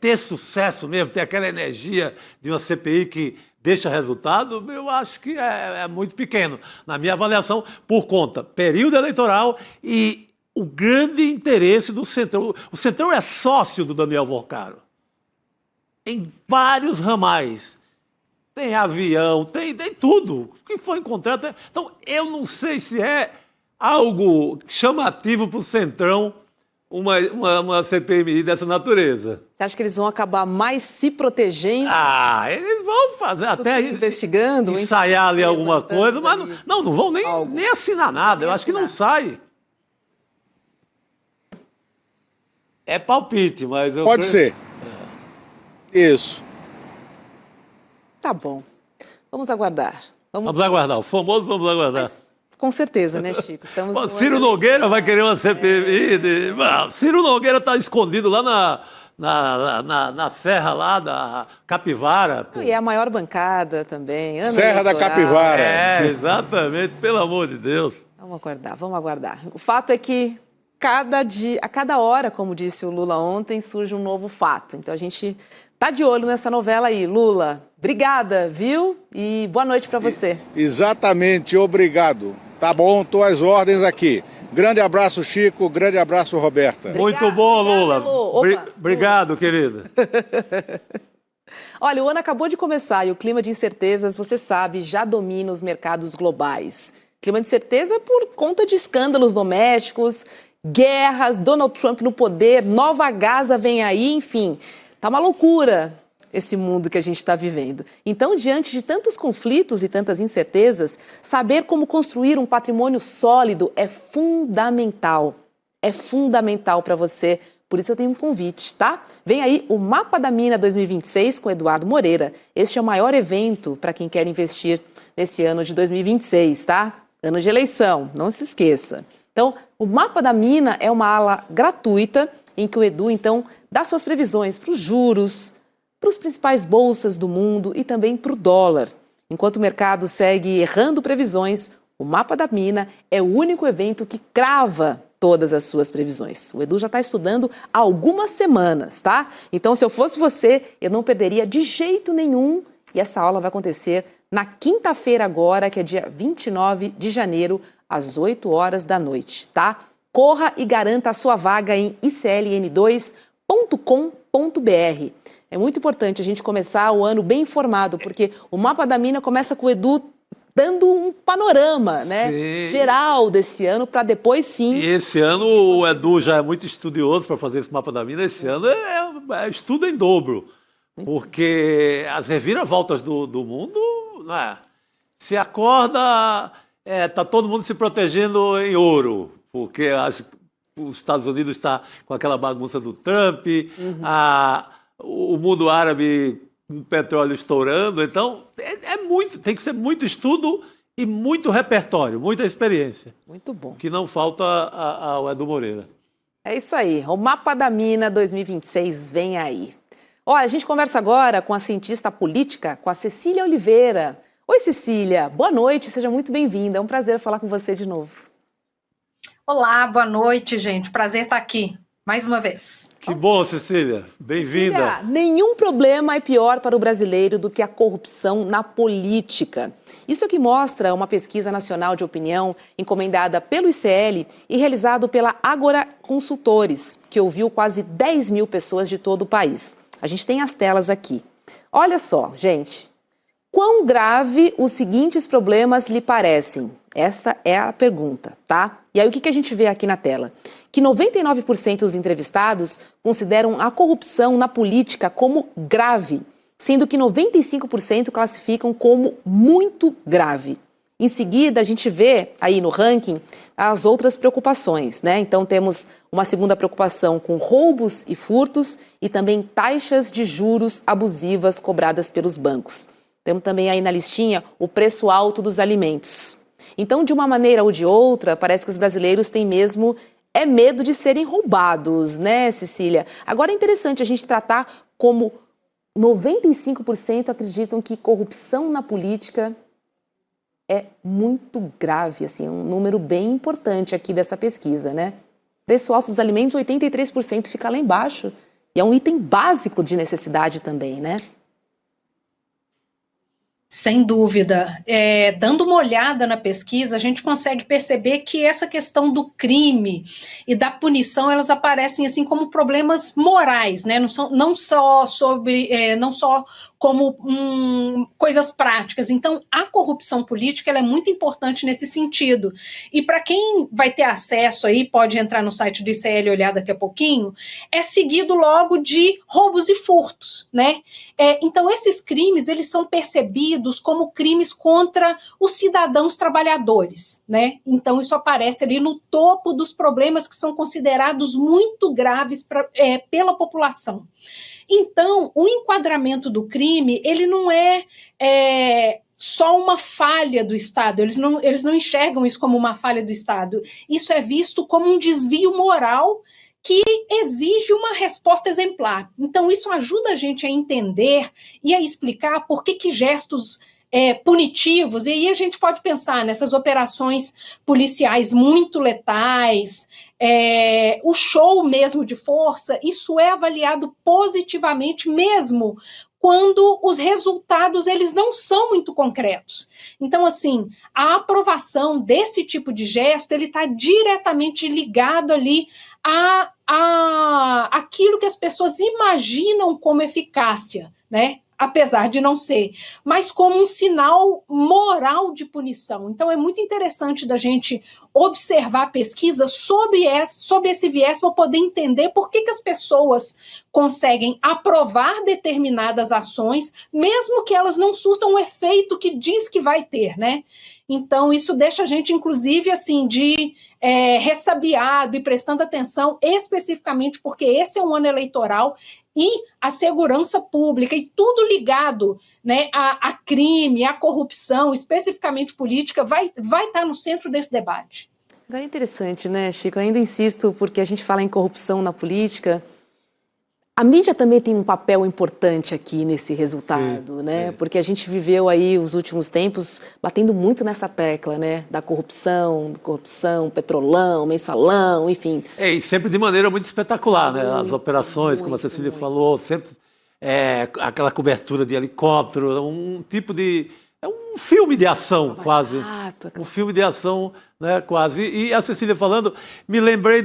ter sucesso mesmo, ter aquela energia de uma CPI que deixa resultado, eu acho que é muito pequeno, na minha avaliação, por conta período eleitoral e o grande interesse do Centrão. O Centrão é sócio do Daniel Vorcaro em vários ramais. Tem avião, tem tudo. O que foi encontrado. Então, eu não sei se é algo chamativo para o Centrão uma CPMI dessa natureza. Você acha que eles vão acabar mais se protegendo? Eles vão fazer até investigando, ensaiar ali alguma coisa, mas não vão nem assinar nada. Eu acho que não sai. É palpite, mas eu Pode ser. Isso. Tá bom. Vamos aguardar. Vamos aguardar. O famoso vamos aguardar. Mas, com certeza, né, Chico? Estamos Ciro Nogueira vai querer uma CPI. Ciro Nogueira está escondido lá na serra lá da Capivara. E é a maior bancada também. Serra da Capivara. Exatamente. Pelo amor de Deus. Vamos aguardar. O fato é que a cada hora, como disse o Lula ontem, surge um novo fato. Então a gente tá de olho nessa novela aí. Lula, obrigada, viu? E boa noite para você. Exatamente, obrigado. Tá bom, tô às ordens aqui. Grande abraço, Chico. Grande abraço, Roberta. Muito bom, Lula. Obrigado, querida. Olha, o ano acabou de começar e o clima de incertezas, você sabe, já domina os mercados globais. Clima de incerteza por conta de escândalos domésticos, guerras, Donald Trump no poder, Nova Gaza vem aí, enfim. Tá uma loucura esse mundo que a gente está vivendo. Então, diante de tantos conflitos e tantas incertezas, saber como construir um patrimônio sólido é fundamental. É fundamental para você. Por isso eu tenho um convite, tá? Vem aí o Mapa da Mina 2026 com Eduardo Moreira. Este é o maior evento para quem quer investir nesse ano de 2026, tá? Ano de eleição, não se esqueça. Então, o Mapa da Mina é uma aula gratuita em que o Edu, então, dá suas previsões para os juros, para as principais bolsas do mundo e também para o dólar. Enquanto o mercado segue errando previsões, o Mapa da Mina é o único evento que crava todas as suas previsões. O Edu já está estudando há algumas semanas, tá? Então, se eu fosse você, eu não perderia de jeito nenhum. E essa aula vai acontecer na quinta-feira agora, que é dia 29 de janeiro, às 8 horas da noite, tá? Corra e garanta a sua vaga em icln2.com.br. É muito importante a gente começar o ano bem informado, porque o Mapa da Mina começa com o Edu dando um panorama, né, geral desse ano, para depois sim... E esse ano o Edu já é muito estudioso para fazer esse Mapa da Mina. Esse ano é estudo em dobro, porque as reviravoltas do mundo, né, se acorda, tá todo mundo se protegendo em ouro, porque os Estados Unidos está com aquela bagunça do Trump, o mundo árabe com o petróleo estourando. Então, tem que ser muito estudo e muito repertório, muita experiência. Muito bom. Que não falta ao Edu Moreira. É isso aí. O Mapa da Mina 2026 vem aí. Olha, a gente conversa agora com a cientista política, com a Cecília Oliveira. Oi, Cecília. Boa noite, seja muito bem-vinda. É um prazer falar com você de novo. Olá, boa noite, gente. Prazer estar aqui. mais uma vez. Que bom, Cecília. Bem-vinda. Nenhum problema é pior para o brasileiro do que a corrupção na política. Isso é o que mostra uma pesquisa nacional de opinião encomendada pelo ICL e realizado pela Ágora Consultores, que ouviu quase 10 mil pessoas de todo o país. A gente tem as telas aqui. Olha só, gente. Quão grave os seguintes problemas lhe parecem? Esta é a pergunta, tá? E aí o que a gente vê aqui na tela? Que 99% dos entrevistados consideram a corrupção na política como grave, sendo que 95% classificam como muito grave. Em seguida, a gente vê aí no ranking as outras preocupações, né? Então temos uma segunda preocupação com roubos e furtos e também taxas de juros abusivas cobradas pelos bancos. Temos também aí na listinha o preço alto dos alimentos. Então, de uma maneira ou de outra, parece que os brasileiros têm mesmo medo de serem roubados, né, Cecília? Agora é interessante a gente tratar como 95% acreditam que corrupção na política é muito grave, assim, um número bem importante aqui dessa pesquisa, né? Preço alto dos alimentos, 83% fica lá embaixo. E é um item básico de necessidade também, né? Sem dúvida. Dando uma olhada na pesquisa, a gente consegue perceber que essa questão do crime e da punição, elas aparecem assim como problemas morais, né? Não só como coisas práticas. Então, a corrupção política ela é muito importante nesse sentido. E para quem vai ter acesso aí, pode entrar no site do ICL e olhar daqui a pouquinho, é seguido logo de roubos e furtos, né? Então, esses crimes, eles são percebidos como crimes contra os cidadãos trabalhadores, né? Então, isso aparece ali no topo dos problemas que são considerados muito graves pela população. Então, o enquadramento do crime, ele não é só uma falha do Estado, eles não enxergam isso como uma falha do Estado, isso é visto como um desvio moral que exige uma resposta exemplar. Então, isso ajuda a gente a entender e a explicar por que gestos punitivos, e aí a gente pode pensar nessas operações policiais muito letais, o show mesmo de força, isso é avaliado positivamente mesmo quando os resultados eles não são muito concretos. Então, assim, a aprovação desse tipo de gesto, ele está diretamente ligado ali a aquilo que as pessoas imaginam como eficácia, né? Apesar de não ser, mas como um sinal moral de punição. Então é muito interessante da gente observar a pesquisa sobre esse viés para poder entender por que as pessoas conseguem aprovar determinadas ações, mesmo que elas não surtam o efeito que diz que vai ter, né? Então isso deixa a gente, inclusive, assim, ressabiado e prestando atenção especificamente porque esse é um ano eleitoral e a segurança pública e tudo ligado, né, a crime, a corrupção, especificamente política, vai estar no centro desse debate. Agora é interessante, né, Chico? Eu ainda insisto, porque a gente fala em corrupção na política. A mídia também tem um papel importante aqui nesse resultado, né? Porque a gente viveu aí os últimos tempos batendo muito nessa tecla, né? Da corrupção, petrolão, mensalão, enfim. E sempre de maneira muito espetacular, né? As operações, como a Cecília falou, sempre aquela cobertura de helicóptero, um tipo de... É um filme de ação, quase. Um filme de ação, né, quase. E a Cecília falando, me lembrei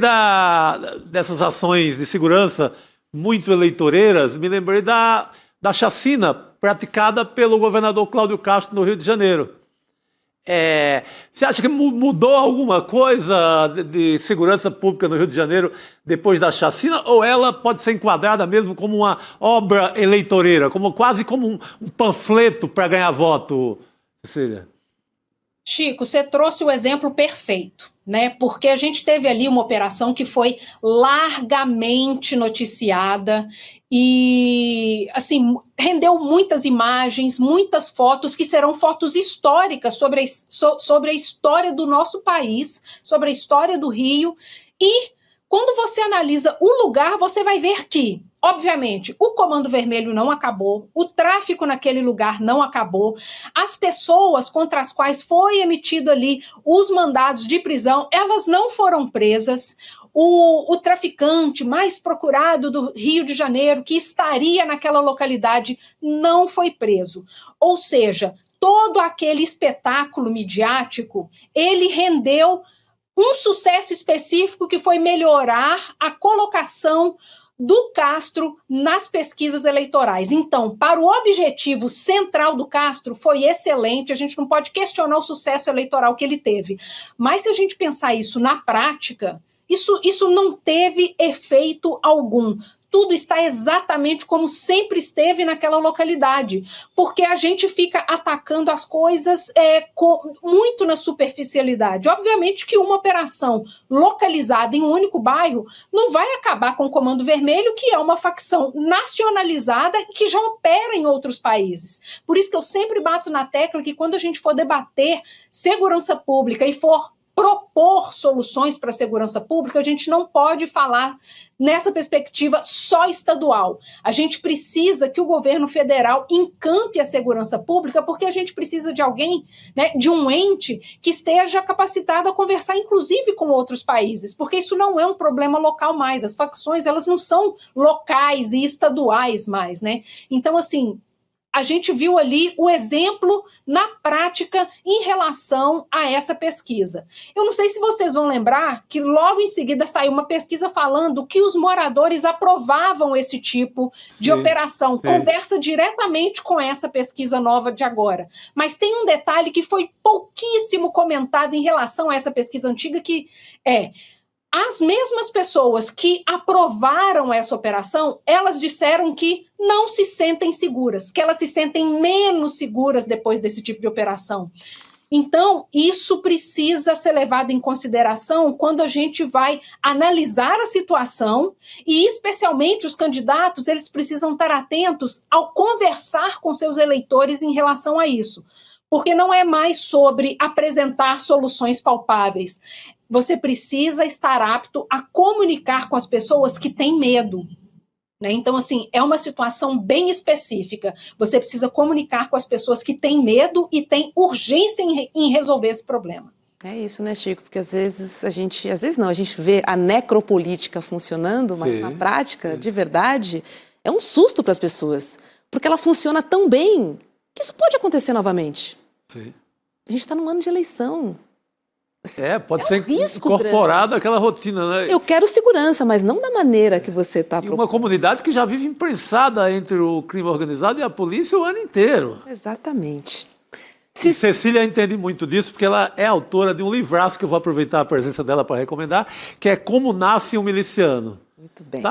dessas ações de segurança muito eleitoreiras, me lembrei da chacina praticada pelo governador Cláudio Castro no Rio de Janeiro. Você acha que mudou alguma coisa de segurança pública no Rio de Janeiro depois da chacina, ou ela pode ser enquadrada mesmo como uma obra eleitoreira, quase como um panfleto para ganhar voto, Cecília? Chico, você trouxe o exemplo perfeito, né? Porque a gente teve ali uma operação que foi largamente noticiada e, assim, rendeu muitas imagens, muitas fotos que serão fotos históricas sobre a história do nosso país, sobre a história do Rio. E quando você analisa o lugar, você vai ver que, obviamente, o Comando Vermelho não acabou, o tráfico naquele lugar não acabou, as pessoas contra as quais foi emitido ali os mandados de prisão, elas não foram presas, o traficante mais procurado do Rio de Janeiro, que estaria naquela localidade, não foi preso. Ou seja, todo aquele espetáculo midiático, ele rendeu um sucesso específico que foi melhorar a colocação do Castro nas pesquisas eleitorais. Então, para o objetivo central do Castro, foi excelente, a gente não pode questionar o sucesso eleitoral que ele teve. Mas se a gente pensar isso na prática, isso não teve efeito algum. Tudo está exatamente como sempre esteve naquela localidade, porque a gente fica atacando as coisas muito na superficialidade. Obviamente que uma operação localizada em um único bairro não vai acabar com o Comando Vermelho, que é uma facção nacionalizada e que já opera em outros países. Por isso que eu sempre bato na tecla que quando a gente for debater segurança pública e for propor soluções para a segurança pública, a gente não pode falar nessa perspectiva só estadual. A gente precisa que o governo federal encampe a segurança pública, porque a gente precisa de alguém, né, de um ente que esteja capacitado a conversar, inclusive, com outros países, porque isso não é um problema local mais. As facções, elas não são locais e estaduais mais, né? Então, assim, a gente viu ali o exemplo na prática em relação a essa pesquisa. Eu não sei se vocês vão lembrar que logo em seguida saiu uma pesquisa falando que os moradores aprovavam esse tipo de operação. Conversa diretamente com essa pesquisa nova de agora. Mas tem um detalhe que foi pouquíssimo comentado em relação a essa pesquisa antiga, que é: as mesmas pessoas que aprovaram essa operação, elas disseram que não se sentem seguras, que elas se sentem menos seguras depois desse tipo de operação. Então, isso precisa ser levado em consideração quando a gente vai analisar a situação e, especialmente, os candidatos, eles precisam estar atentos ao conversar com seus eleitores em relação a isso. Porque não é mais sobre apresentar soluções palpáveis. Você precisa estar apto a comunicar com as pessoas que têm medo, né? Então, assim, é uma situação bem específica. Você precisa comunicar com as pessoas que têm medo e têm urgência em resolver esse problema. É isso, né, Chico? Porque às vezes a gente vê a necropolítica funcionando, mas na prática, de verdade, é um susto para as pessoas. Porque ela funciona tão bem que isso pode acontecer novamente. Sim. A gente está num ano de eleição. Pode ser incorporado àquela rotina, né? Eu quero segurança, mas não da maneira que você está propondo. Uma comunidade que já vive imprensada entre o crime organizado e a polícia o ano inteiro. Exatamente. E Cecília entende muito disso, porque ela é autora de um livraço que eu vou aproveitar a presença dela para recomendar, que é Como Nasce um Miliciano. Muito bem.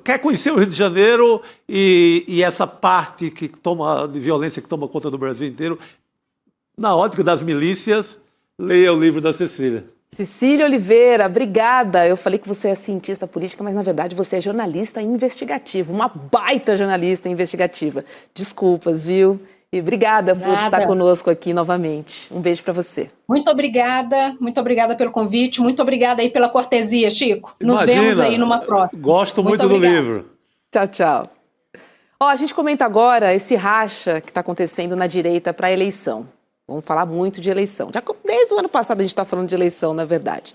Quer conhecer o Rio de Janeiro e essa parte de violência que toma conta do Brasil inteiro, na ótica das milícias, leia o livro da Cecília. Cecília Oliveira, obrigada. Eu falei que você é cientista política, mas na verdade você é jornalista investigativa, uma baita jornalista investigativa. Desculpas, viu? E obrigada por estar conosco aqui novamente. Um beijo para você. Muito obrigada pelo convite, muito obrigada aí pela cortesia, Chico. Nos vemos aí numa próxima. Gosto muito do livro. Tchau, tchau. A gente comenta agora esse racha que está acontecendo na direita para a eleição. Vamos falar muito de eleição. Desde o ano passado a gente está falando de eleição, na verdade.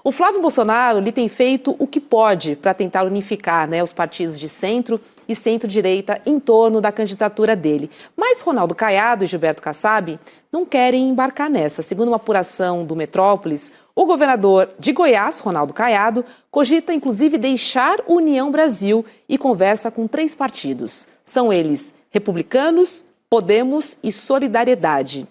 O Flávio Bolsonaro ele tem feito o que pode para tentar unificar, né, os partidos de centro e centro-direita em torno da candidatura dele. Mas Ronaldo Caiado e Gilberto Kassab não querem embarcar nessa. Segundo uma apuração do Metrópolis, o governador de Goiás, Ronaldo Caiado, cogita inclusive deixar o União Brasil e conversa com 3 partidos. São eles Republicanos, Podemos e Solidariedade.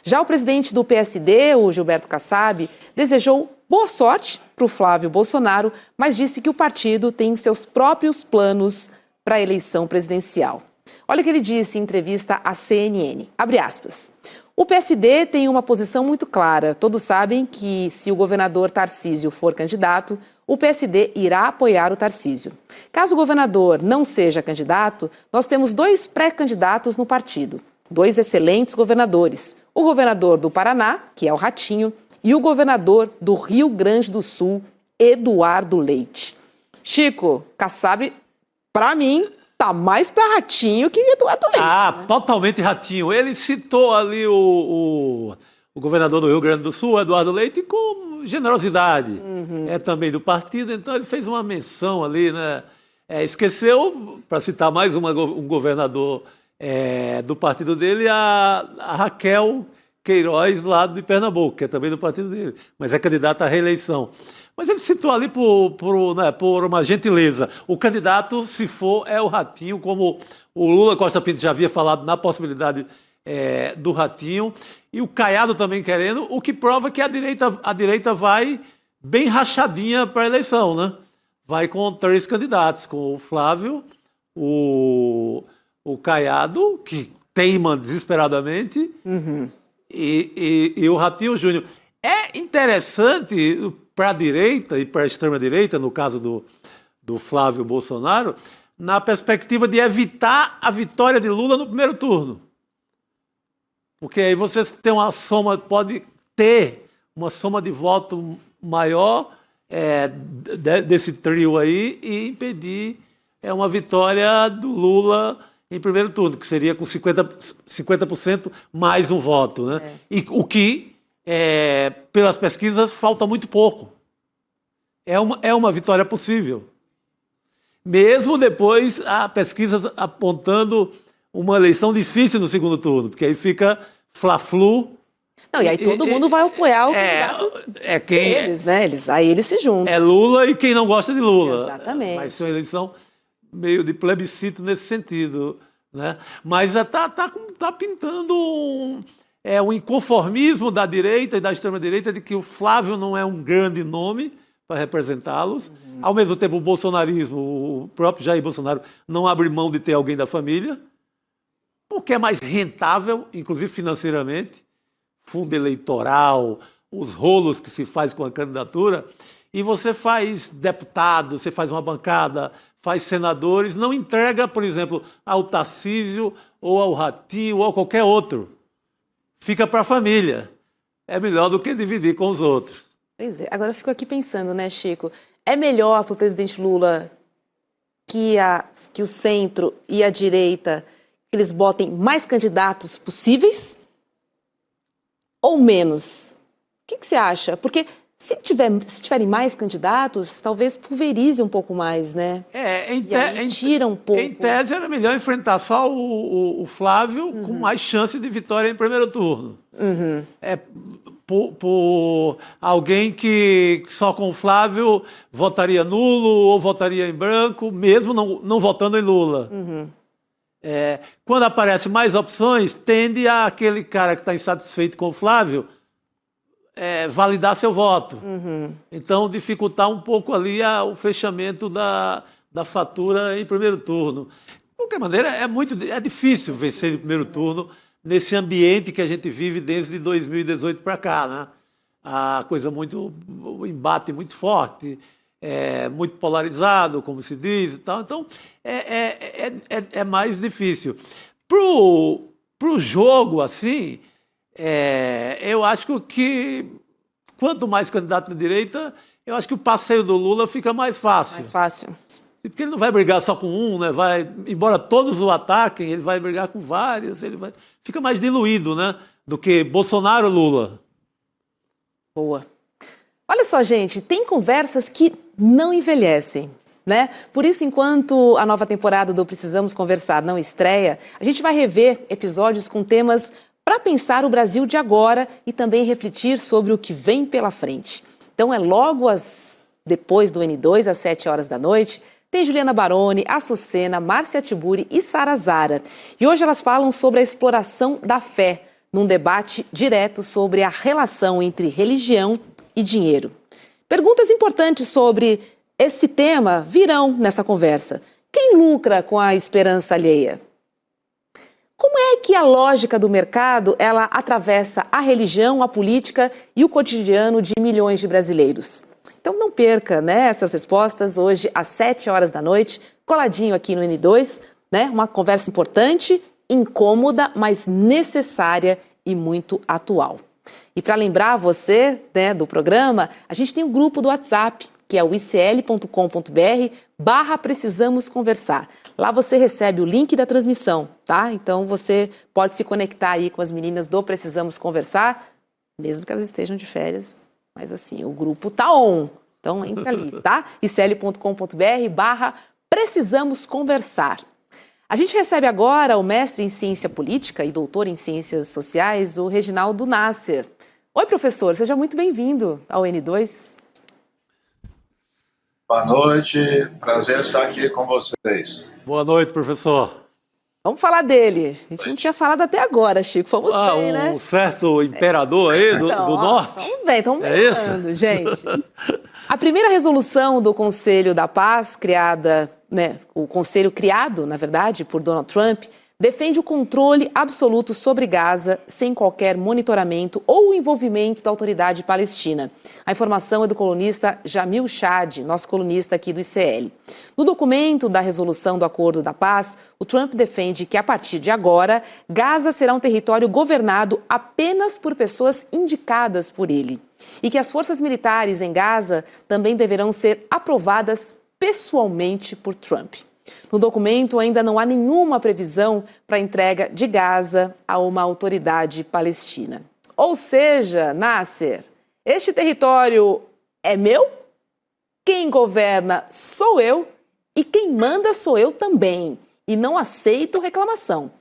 Já o presidente do PSD, o Gilberto Kassab, desejou boa sorte para o Flávio Bolsonaro, mas disse que o partido tem seus próprios planos para a eleição presidencial. Olha o que ele disse em entrevista à CNN, abre aspas. O PSD tem uma posição muito clara. Todos sabem que se o governador Tarcísio for candidato, o PSD irá apoiar o Tarcísio. Caso o governador não seja candidato, nós temos 2 pré-candidatos no partido. 2 excelentes governadores. O governador do Paraná, que é o Ratinho, e o governador do Rio Grande do Sul, Eduardo Leite. Chico, Kassab, para mim, tá mais para Ratinho que Eduardo Leite. Né? Totalmente Ratinho. Ele citou ali o governador do Rio Grande do Sul, Eduardo Leite, generosidade. É também do partido, então ele fez uma menção ali, né? Esqueceu, para citar mais um governador do partido dele, a Raquel Queiroz, lá de Pernambuco, que é também do partido dele, mas é candidata à reeleição. Mas ele citou ali por uma gentileza. O candidato, se for, é o Ratinho, como o Lula Costa Pinto já havia falado na possibilidade do Ratinho, e o Caiado também querendo, o que prova que a direita vai bem rachadinha para a eleição, né? Vai com 3 candidatos, com o Flávio, o Caiado, que teima desesperadamente, e o Ratinho Júnior. É interessante para a direita e para a extrema-direita, no caso do Flávio Bolsonaro, na perspectiva de evitar a vitória de Lula no primeiro turno. Porque aí você tem pode ter uma soma de voto maior desse trio aí e impedir uma vitória do Lula em primeiro turno, que seria com 50% mais um voto, né? E o que, pelas pesquisas, falta muito pouco. É uma vitória possível. Mesmo depois a pesquisas apontando uma eleição difícil no segundo turno, porque aí fica fla-flu. Não, e aí todo mundo vai apoiar o candidato deles, né? Aí eles se juntam. É Lula e quem não gosta de Lula. Exatamente. Vai ser uma eleição meio de plebiscito nesse sentido, né? Mas tá pintando um inconformismo da direita e da extrema-direita de que o Flávio não é um grande nome para representá-los. Ao mesmo tempo, o bolsonarismo, o próprio Jair Bolsonaro, não abre mão de ter alguém da família, porque é mais rentável, inclusive financeiramente, fundo eleitoral, os rolos que se faz com a candidatura, e você faz deputado, você faz uma bancada, faz senadores, não entrega, por exemplo, ao Tarcísio ou ao Ratinho ou a qualquer outro. Fica para a família. É melhor do que dividir com os outros. Pois é. Agora eu fico aqui pensando, né, Chico? É melhor para o presidente Lula que o centro e a direita, que eles botem mais candidatos possíveis ou menos? O que você acha? Porque se tiverem mais candidatos, talvez pulverize um pouco mais, né? Tira um pouco. Em tese, era melhor enfrentar só o Flávio com mais chance de vitória em primeiro turno. Por alguém que só com o Flávio votaria nulo ou votaria em branco, mesmo não votando em Lula. Quando aparecem mais opções, tende aquele cara que está insatisfeito com o Flávio validar seu voto. Então, dificultar um pouco ali o fechamento da fatura em primeiro turno. De qualquer maneira, é difícil vencer em primeiro turno nesse ambiente que a gente vive desde 2018 para cá, né? A coisa o embate muito forte, muito polarizado, como se diz e tal. Então, é mais difícil. Pro jogo, assim, eu acho que quanto mais candidato de direita, eu acho que o passeio do Lula fica mais fácil. Mais fácil. Porque ele não vai brigar só com um, né? Embora todos o ataquem, ele vai brigar com vários, fica mais diluído, né? Do que Bolsonaro-Lula. Boa. Olha só, gente, tem conversas que não envelhecem, né? Por isso, enquanto a nova temporada do Precisamos Conversar não estreia, a gente vai rever episódios com temas para pensar o Brasil de agora e também refletir sobre o que vem pela frente. Então, logo depois do N2, às 7 horas da noite, tem Juliana Baroni, Açucena, Márcia Tiburi e Sara Zara. E hoje elas falam sobre a exploração da fé, num debate direto sobre a relação entre religião e dinheiro. Perguntas importantes sobre esse tema virão nessa conversa. Quem lucra com a esperança alheia? Como é que a lógica do mercado ela atravessa a religião, a política e o cotidiano de milhões de brasileiros? Então não perca, né, essas respostas hoje às 7 horas da noite, coladinho aqui no N2, né, uma conversa importante, incômoda, mas necessária e muito atual. E para lembrar você, né, do programa, a gente tem um grupo do WhatsApp, que é o icl.com.br/precisamos conversar. Lá você recebe o link da transmissão, tá? Então você pode se conectar aí com as meninas do Precisamos Conversar, mesmo que elas estejam de férias, Mas assim, o grupo tá on. Então entra ali, tá? icl.com.br/precisamos conversar. A gente recebe agora o mestre em ciência política e doutor em ciências sociais, o Reginaldo Nasser. Oi, professor, seja muito bem-vindo ao N2. Boa noite, prazer estar aqui com vocês. Boa noite, professor. Vamos falar dele. A gente não tinha falado até agora, Chico. Fomos bem, né? Um certo imperador aí do norte. Estamos vendo, gente. A primeira resolução do Conselho da Paz, o Conselho criado, na verdade, por Donald Trump, defende o controle absoluto sobre Gaza, sem qualquer monitoramento ou envolvimento da autoridade palestina. A informação é do colunista Jamil Chad, nosso colunista aqui do ICL. No documento da resolução do Acordo da Paz, o Trump defende que, a partir de agora, Gaza será um território governado apenas por pessoas indicadas por ele. E que as forças militares em Gaza também deverão ser aprovadas pessoalmente por Trump. No documento, ainda não há nenhuma previsão para a entrega de Gaza a uma autoridade palestina. Ou seja, Nasser, este território é meu, quem governa sou eu e quem manda sou eu também. E não aceito reclamação.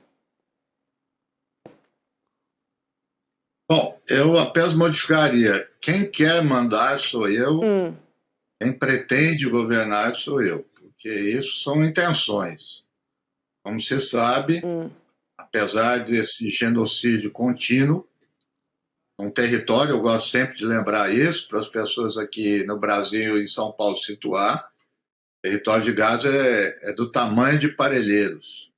Bom, eu apenas modificaria. Quem quer mandar sou eu, quem pretende governar sou eu. Porque isso são intenções. Como se sabe, apesar desse genocídio contínuo, um território, eu gosto sempre de lembrar isso, para as pessoas aqui no Brasil e em São Paulo situar, o território de Gaza é do tamanho de Parelheiros,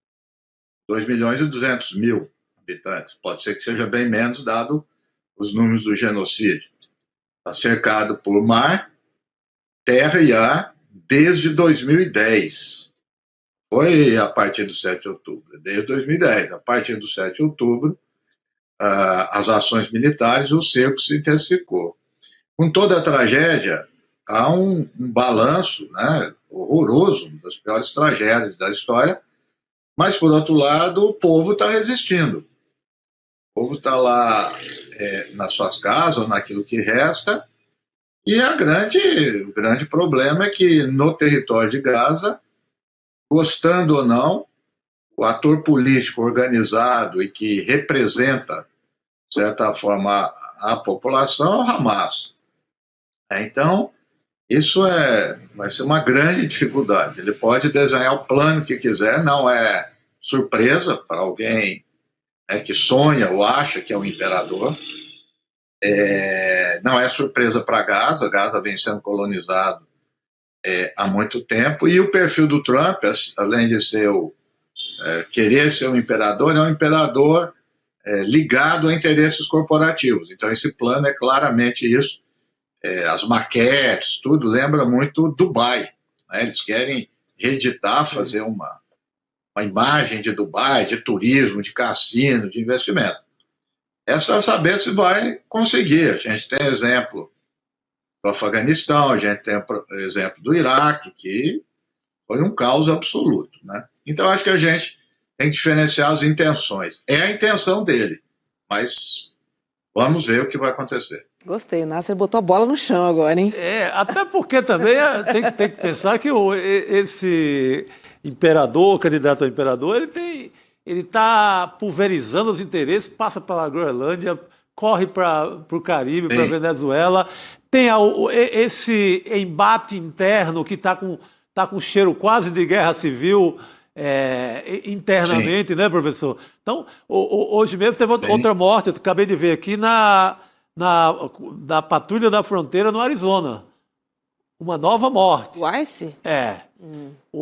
2.200.000 habitantes. Pode ser que seja bem menos, dado os números do genocídio. Está cercado por mar, terra e ar, desde 2010. Foi a partir do 7 de outubro, desde 2010. A partir do 7 de outubro, as ações militares, o cerco se intensificou. Com toda a tragédia, há um balanço, né, horroroso, das piores tragédias da história, mas, por outro lado, o povo está resistindo. O povo está lá nas suas casas, ou naquilo que resta. E o grande problema é que no território de Gaza, gostando ou não, o ator político organizado e que representa, de certa forma, a população é o Hamas. Então, isso vai ser uma grande dificuldade. Ele pode desenhar o plano que quiser, não é surpresa para alguém que sonha ou acha que é um imperador. Não é surpresa para Gaza. Gaza vem sendo colonizado há muito tempo, e o perfil do Trump, além de querer ser um imperador, é um imperador ligado a interesses corporativos. Então esse plano é claramente isso. As maquetes, tudo lembra muito Dubai, né? Eles querem reeditar, fazer uma imagem de Dubai, de turismo, de cassino, de investimento. É só saber se vai conseguir. A gente tem exemplo do Afeganistão, a gente tem exemplo do Iraque, que foi um caos absoluto, né? Então, acho que a gente tem que diferenciar as intenções. É a intenção dele, mas vamos ver o que vai acontecer. Gostei, o Nasser botou a bola no chão agora, hein? Até porque também tem que pensar que esse imperador, candidato a imperador, ele está pulverizando os interesses, passa pela Groenlândia, corre para o Caribe, para a Venezuela. Tem esse embate interno que está com cheiro quase de guerra civil internamente, né, professor? Então, hoje mesmo teve outra morte, eu acabei de ver aqui na patrulha da fronteira no Arizona. Uma nova morte. Weiss?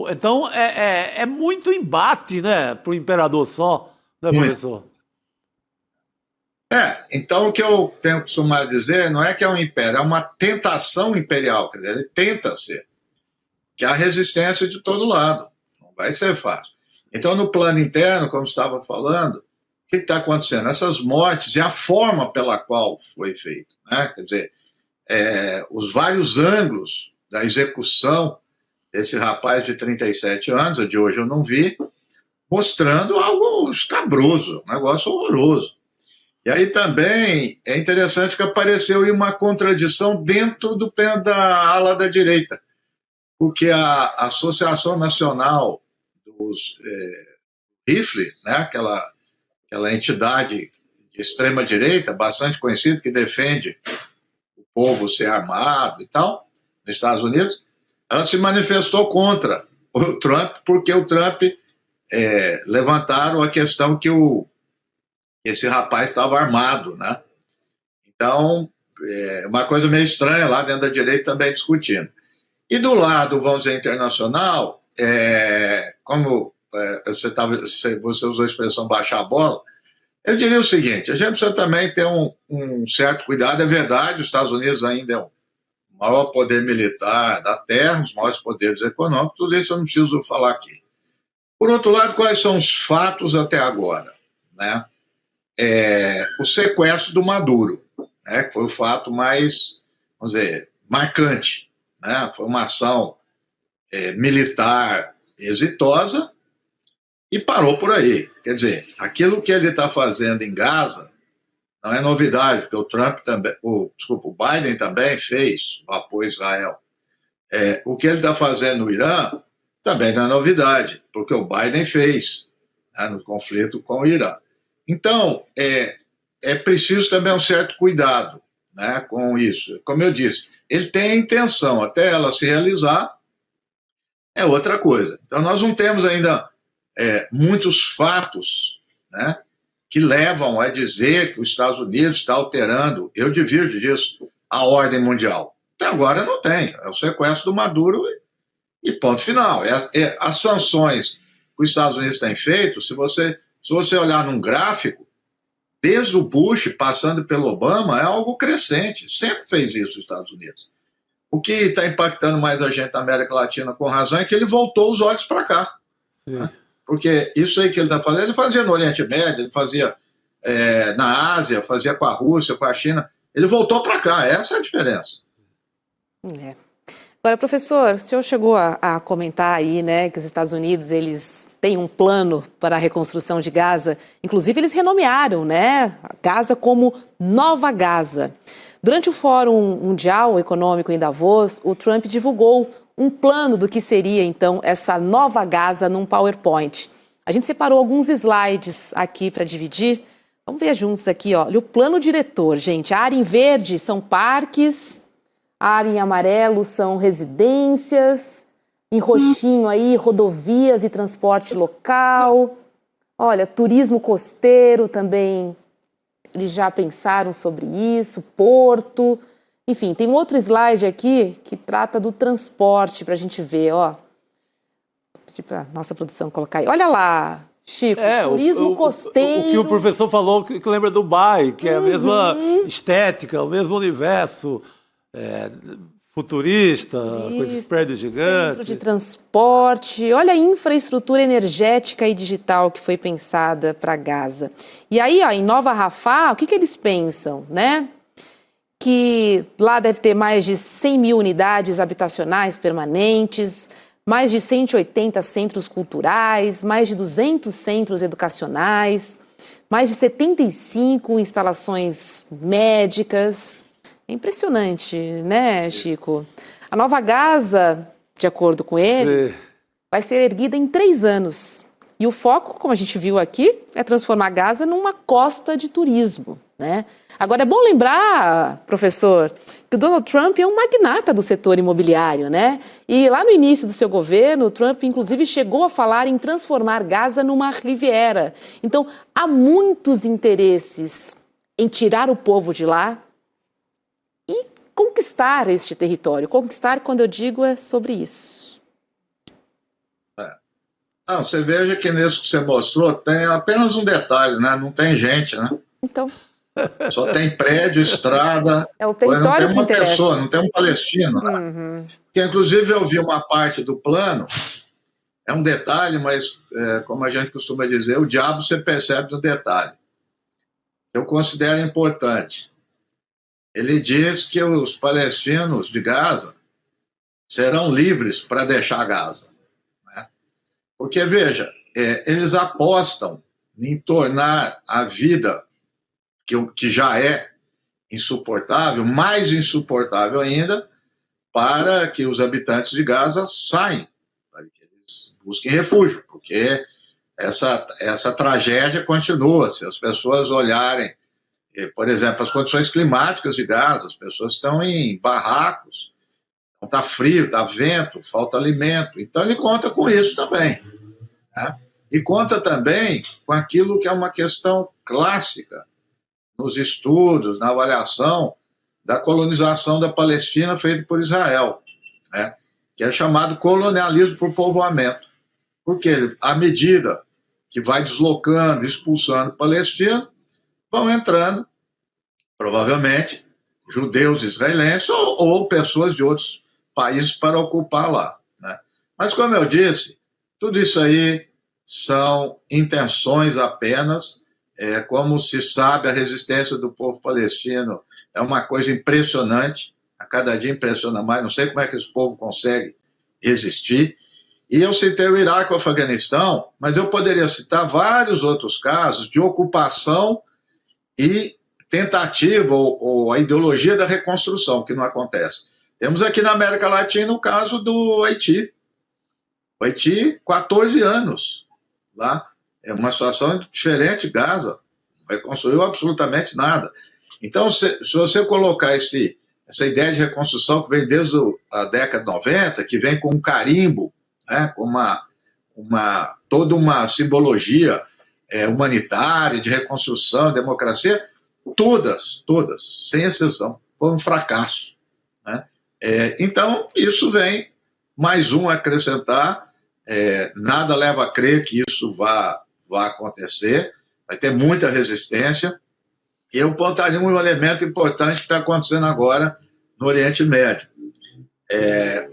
Então, é muito embate, né, para o imperador só, né, professor? Então o que eu tenho costumado dizer não é que é um império, é uma tentação imperial, quer dizer, ele tenta ser. Que há resistência de todo lado, não vai ser fácil. Então, no plano interno, como estava falando, o que está acontecendo? Essas mortes e a forma pela qual foi feito, né? Quer dizer, os vários ângulos da execução desse rapaz de 37 anos, a de hoje eu não vi, mostrando algo escabroso, um negócio horroroso. E aí também é interessante que apareceu aí uma contradição dentro da ala da direita, porque a Associação Nacional dos Rifle, né, aquela entidade de extrema-direita, bastante conhecida, que defende o povo ser armado e tal, nos Estados Unidos, ela se manifestou contra o Trump, porque o Trump levantaram a questão que esse rapaz estava armado, né? Então, uma coisa meio estranha lá dentro da direita também discutindo. E do lado, vamos dizer, internacional, como você usou a expressão baixar a bola, eu diria o seguinte, a gente precisa também ter um certo cuidado, é verdade, os Estados Unidos ainda é o maior poder militar da Terra, os maiores poderes econômicos, tudo isso eu não preciso falar aqui. Por outro lado, quais são os fatos até agora, né? O sequestro do Maduro, né, que foi o fato mais, vamos dizer, marcante, né? Foi uma ação militar exitosa e parou por aí. Quer dizer, aquilo que ele está fazendo em Gaza não é novidade, porque o Trump também, o Biden também fez o apoio a Israel. O que ele está fazendo no Irã também não é novidade, porque o Biden fez, né, no conflito com o Irã. Então, é preciso também um certo cuidado, né, com isso. Como eu disse, ele tem a intenção, até ela se realizar, é outra coisa. Então, nós não temos ainda muitos fatos, né, que levam a dizer que os Estados Unidos está alterando, eu divirjo disso, a ordem mundial. Até agora não tem. É o sequestro do Maduro e ponto final. As sanções que os Estados Unidos têm feito, se você olhar num gráfico, desde o Bush, passando pelo Obama, é algo crescente. Sempre fez isso os Estados Unidos. O que está impactando mais a gente na América Latina, com razão, é que ele voltou os olhos para cá. Né? Porque isso aí que ele está fazendo, ele fazia no Oriente Médio, ele fazia na Ásia, fazia com a Rússia, com a China. Ele voltou para cá, essa é a diferença. Agora, professor, o senhor chegou a comentar aí, né, que os Estados Unidos, eles têm um plano para a reconstrução de Gaza. Inclusive, eles renomearam, né, Gaza como Nova Gaza. Durante o Fórum Mundial Econômico em Davos, o Trump divulgou um plano do que seria, então, essa Nova Gaza num PowerPoint. A gente separou alguns slides aqui para dividir. Vamos ver juntos aqui, ó. O plano diretor, gente. A área em verde são parques, a área em amarelo são residências, em roxinho aí, rodovias e transporte local. Olha, turismo costeiro também, eles já pensaram sobre isso, porto. Enfim, tem um outro slide aqui que trata do transporte para a gente ver, ó. Vou pedir para a nossa produção colocar aí. Olha lá, Chico, turismo costeiro. O que o professor falou, que lembra Dubai, que é a mesma estética, o mesmo universo. Futurista, com esses prédios gigantes. Centro de transporte, olha a infraestrutura energética e digital que foi pensada para Gaza. E aí, ó, em Nova Rafah, o que eles pensam, né? Que lá deve ter mais de 100 mil unidades habitacionais permanentes, mais de 180 centros culturais, mais de 200 centros educacionais, mais de 75 instalações médicas. É impressionante, né, Chico? A Nova Gaza, de acordo com eles, vai ser erguida em 3 anos. E o foco, como a gente viu aqui, é transformar Gaza numa costa de turismo, né? Agora, é bom lembrar, professor, que o Donald Trump é um magnata do setor imobiliário, né? E lá no início do seu governo, o Trump, inclusive, chegou a falar em transformar Gaza numa Riviera. Então, há muitos interesses em tirar o povo de lá e conquistar este território. Conquistar, quando eu digo, é sobre isso. Não, você veja que nisso que você mostrou tem apenas um detalhe, né? Não tem gente, né? Então. Só tem prédio, estrada. É o território não tem uma que interessa. pessoa, não tem um palestino. Né? Uhum. Porque, inclusive, eu vi uma parte do plano, é um detalhe, mas, como a gente costuma dizer, o diabo você percebe no detalhe. Eu considero importante. Ele diz que os palestinos de Gaza serão livres para deixar Gaza. Né? Porque, veja, eles apostam em tornar a vida que já é insuportável, mais insuportável ainda, para que os habitantes de Gaza saiam, para que eles busquem refúgio, porque essa tragédia continua. Se as pessoas olharem, por exemplo, as condições climáticas de Gaza, as pessoas estão em barracos, está frio, está vento, falta alimento. Então ele conta com isso também, né? E conta também com aquilo que é uma questão clássica nos estudos, na avaliação da colonização da Palestina feita por Israel, né? Que é chamado colonialismo por povoamento. Porque à medida que vai deslocando, expulsando palestinos, vão entrando, provavelmente, judeus israelenses ou pessoas de outros países para ocupar lá, né? Mas, como eu disse, tudo isso aí são intenções apenas. Como se sabe, a resistência do povo palestino é uma coisa impressionante, a cada dia impressiona mais, não sei como é que esse povo consegue resistir. E eu citei o Iraque e o Afeganistão, mas eu poderia citar vários outros casos de ocupação e tentativa ou a ideologia da reconstrução, que não acontece. Temos aqui na América Latina o caso do Haiti. O Haiti, 14 anos lá. É uma situação diferente, Gaza. Não reconstruiu absolutamente nada. Então, se você colocar essa ideia de reconstrução que vem desde a década de 90, que vem com um carimbo, né, com toda uma simbologia humanitária, de reconstrução, democracia, todas, sem exceção, foram um fracasso, né? Então, isso vem mais um a acrescentar. Nada leva a crer que isso vá acontecer, vai ter muita resistência. E eu apontaria um elemento importante que está acontecendo agora no Oriente Médio.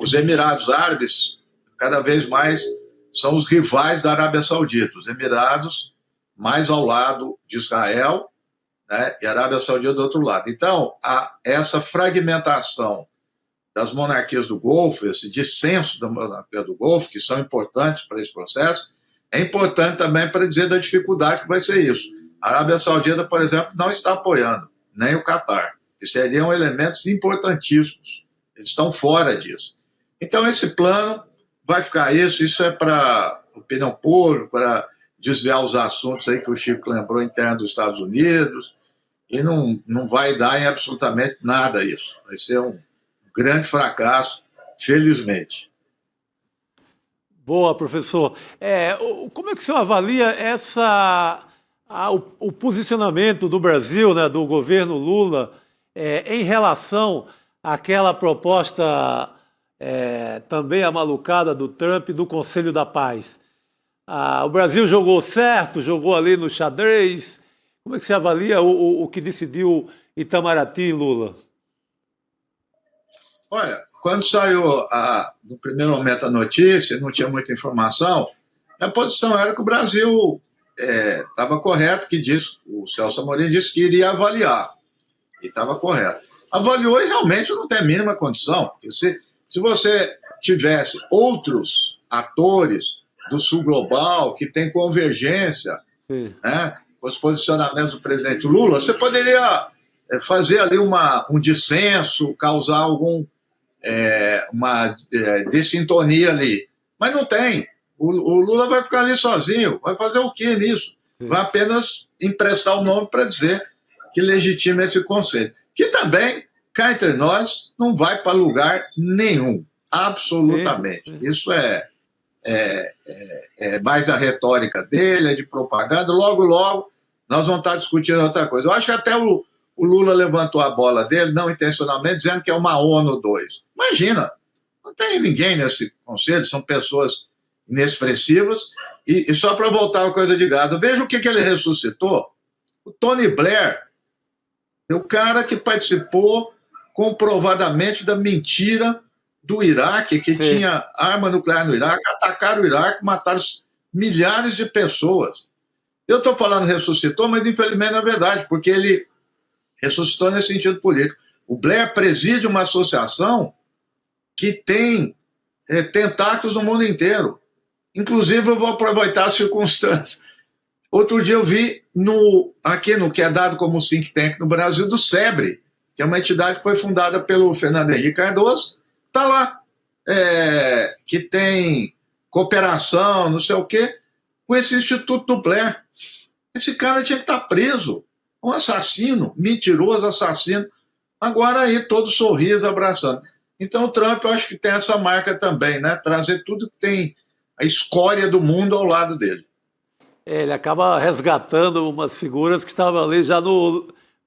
Os Emirados Árabes, cada vez mais, são os rivais da Arábia Saudita. Os Emirados mais ao lado de Israel, né, e a Arábia Saudita do outro lado. Então, essa fragmentação das monarquias do Golfo, esse dissenso da monarquia do Golfo, que são importantes para esse processo, é importante também para dizer da dificuldade que vai ser isso. A Arábia Saudita, por exemplo, não está apoiando, nem o Catar, que seriam elementos importantíssimos. Eles estão fora disso. Então, esse plano vai ficar isso é para opinião pública, para desviar os assuntos aí que o Chico lembrou interno dos Estados Unidos, e não vai dar em absolutamente nada isso. Vai ser um grande fracasso, felizmente. Boa, professor. Como é que o senhor avalia o posicionamento do Brasil, né, do governo Lula, em relação àquela proposta também amalucada do Trump do Conselho da Paz? O Brasil jogou certo, jogou ali no xadrez. Como é que você avalia o que decidiu Itamaraty e Lula? Olha, quando saiu no primeiro momento a notícia, não tinha muita informação, a posição era que o Brasil estava correto, o Celso Amorim disse que iria avaliar, e estava correto. Avaliou e realmente não tem a mínima condição, porque se você tivesse outros atores do Sul Global que tem convergência, né, com os posicionamentos do presidente Lula, você poderia fazer ali um dissenso, causar uma dessintonia ali. Mas não tem. O Lula vai ficar ali sozinho. Vai fazer o quê nisso? Vai apenas emprestar o nome para dizer que legitima esse conselho. Que também, cá entre nós, não vai para lugar nenhum. Absolutamente. Isso é mais da retórica dele, é de propaganda. Logo, logo, nós vamos estar discutindo outra coisa. Eu acho que até o Lula levantou a bola dele, não intencionalmente, dizendo que é uma ONU 2. Imagina, não tem ninguém nesse conselho, são pessoas inexpressivas. E só para voltar à coisa de Gaza, veja o que ele ressuscitou. O Tony Blair, o cara que participou comprovadamente da mentira do Iraque, que tinha arma nuclear no Iraque, atacaram o Iraque, mataram milhares de pessoas. Eu estou falando ressuscitou, mas infelizmente não é verdade, porque ele ressuscitou nesse sentido político. O Blair preside uma associação que tem tentáculos no mundo inteiro. Inclusive, eu vou aproveitar as circunstâncias. Outro dia eu vi aqui no que é dado como think tank no Brasil, do SEBRE, que é uma entidade que foi fundada pelo Fernando Henrique Cardoso, está lá, que tem cooperação, não sei o quê, com esse Instituto do Blair. Esse cara tinha que estar preso, um assassino, mentiroso assassino, agora aí todo sorriso, abraçando. Então o Trump, eu acho que tem essa marca também, né? Trazer tudo que tem a escória do mundo ao lado dele. Ele acaba resgatando umas figuras que estavam ali já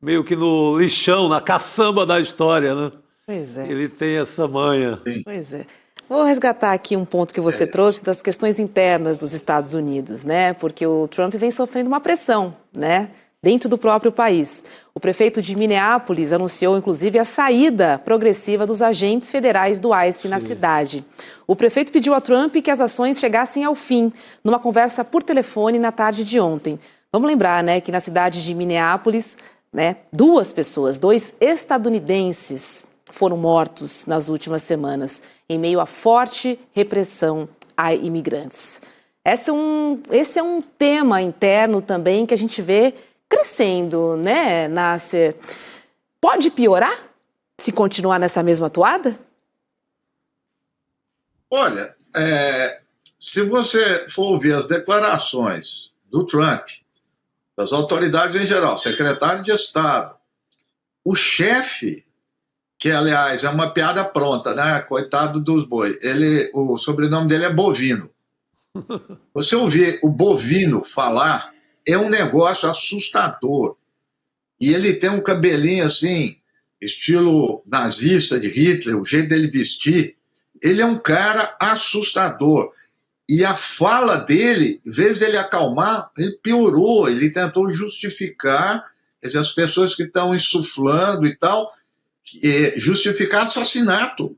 meio que no lixão, na caçamba da história, né? Pois é. Ele tem essa manha. Sim. Pois é. Vou resgatar aqui um ponto que você trouxe das questões internas dos Estados Unidos, né? Porque o Trump vem sofrendo uma pressão, né? Dentro do próprio país. O prefeito de Minneapolis anunciou, inclusive, a saída progressiva dos agentes federais do ICE na cidade. O prefeito pediu a Trump que as ações chegassem ao fim, numa conversa por telefone na tarde de ontem. Vamos lembrar, né, que na cidade de Minneapolis, né, 2 pessoas, 2 estadunidenses, foram mortos nas últimas semanas, em meio a forte repressão a imigrantes. Esse é um tema interno também que a gente vê crescendo, né, Nasser? Pode piorar se continuar nessa mesma toada? Olha, se você for ouvir as declarações do Trump, das autoridades em geral, secretário de Estado, o chefe, que aliás é uma piada pronta, né? Coitado dos boi, o sobrenome dele é Bovino. Você ouvir o Bovino falar é um negócio assustador. E ele tem um cabelinho assim, estilo nazista de Hitler, o jeito dele vestir. Ele é um cara assustador. E a fala dele, em vez dele acalmar, ele piorou. Ele tentou justificar, quer dizer, as pessoas que estão insuflando e tal, justificar assassinato.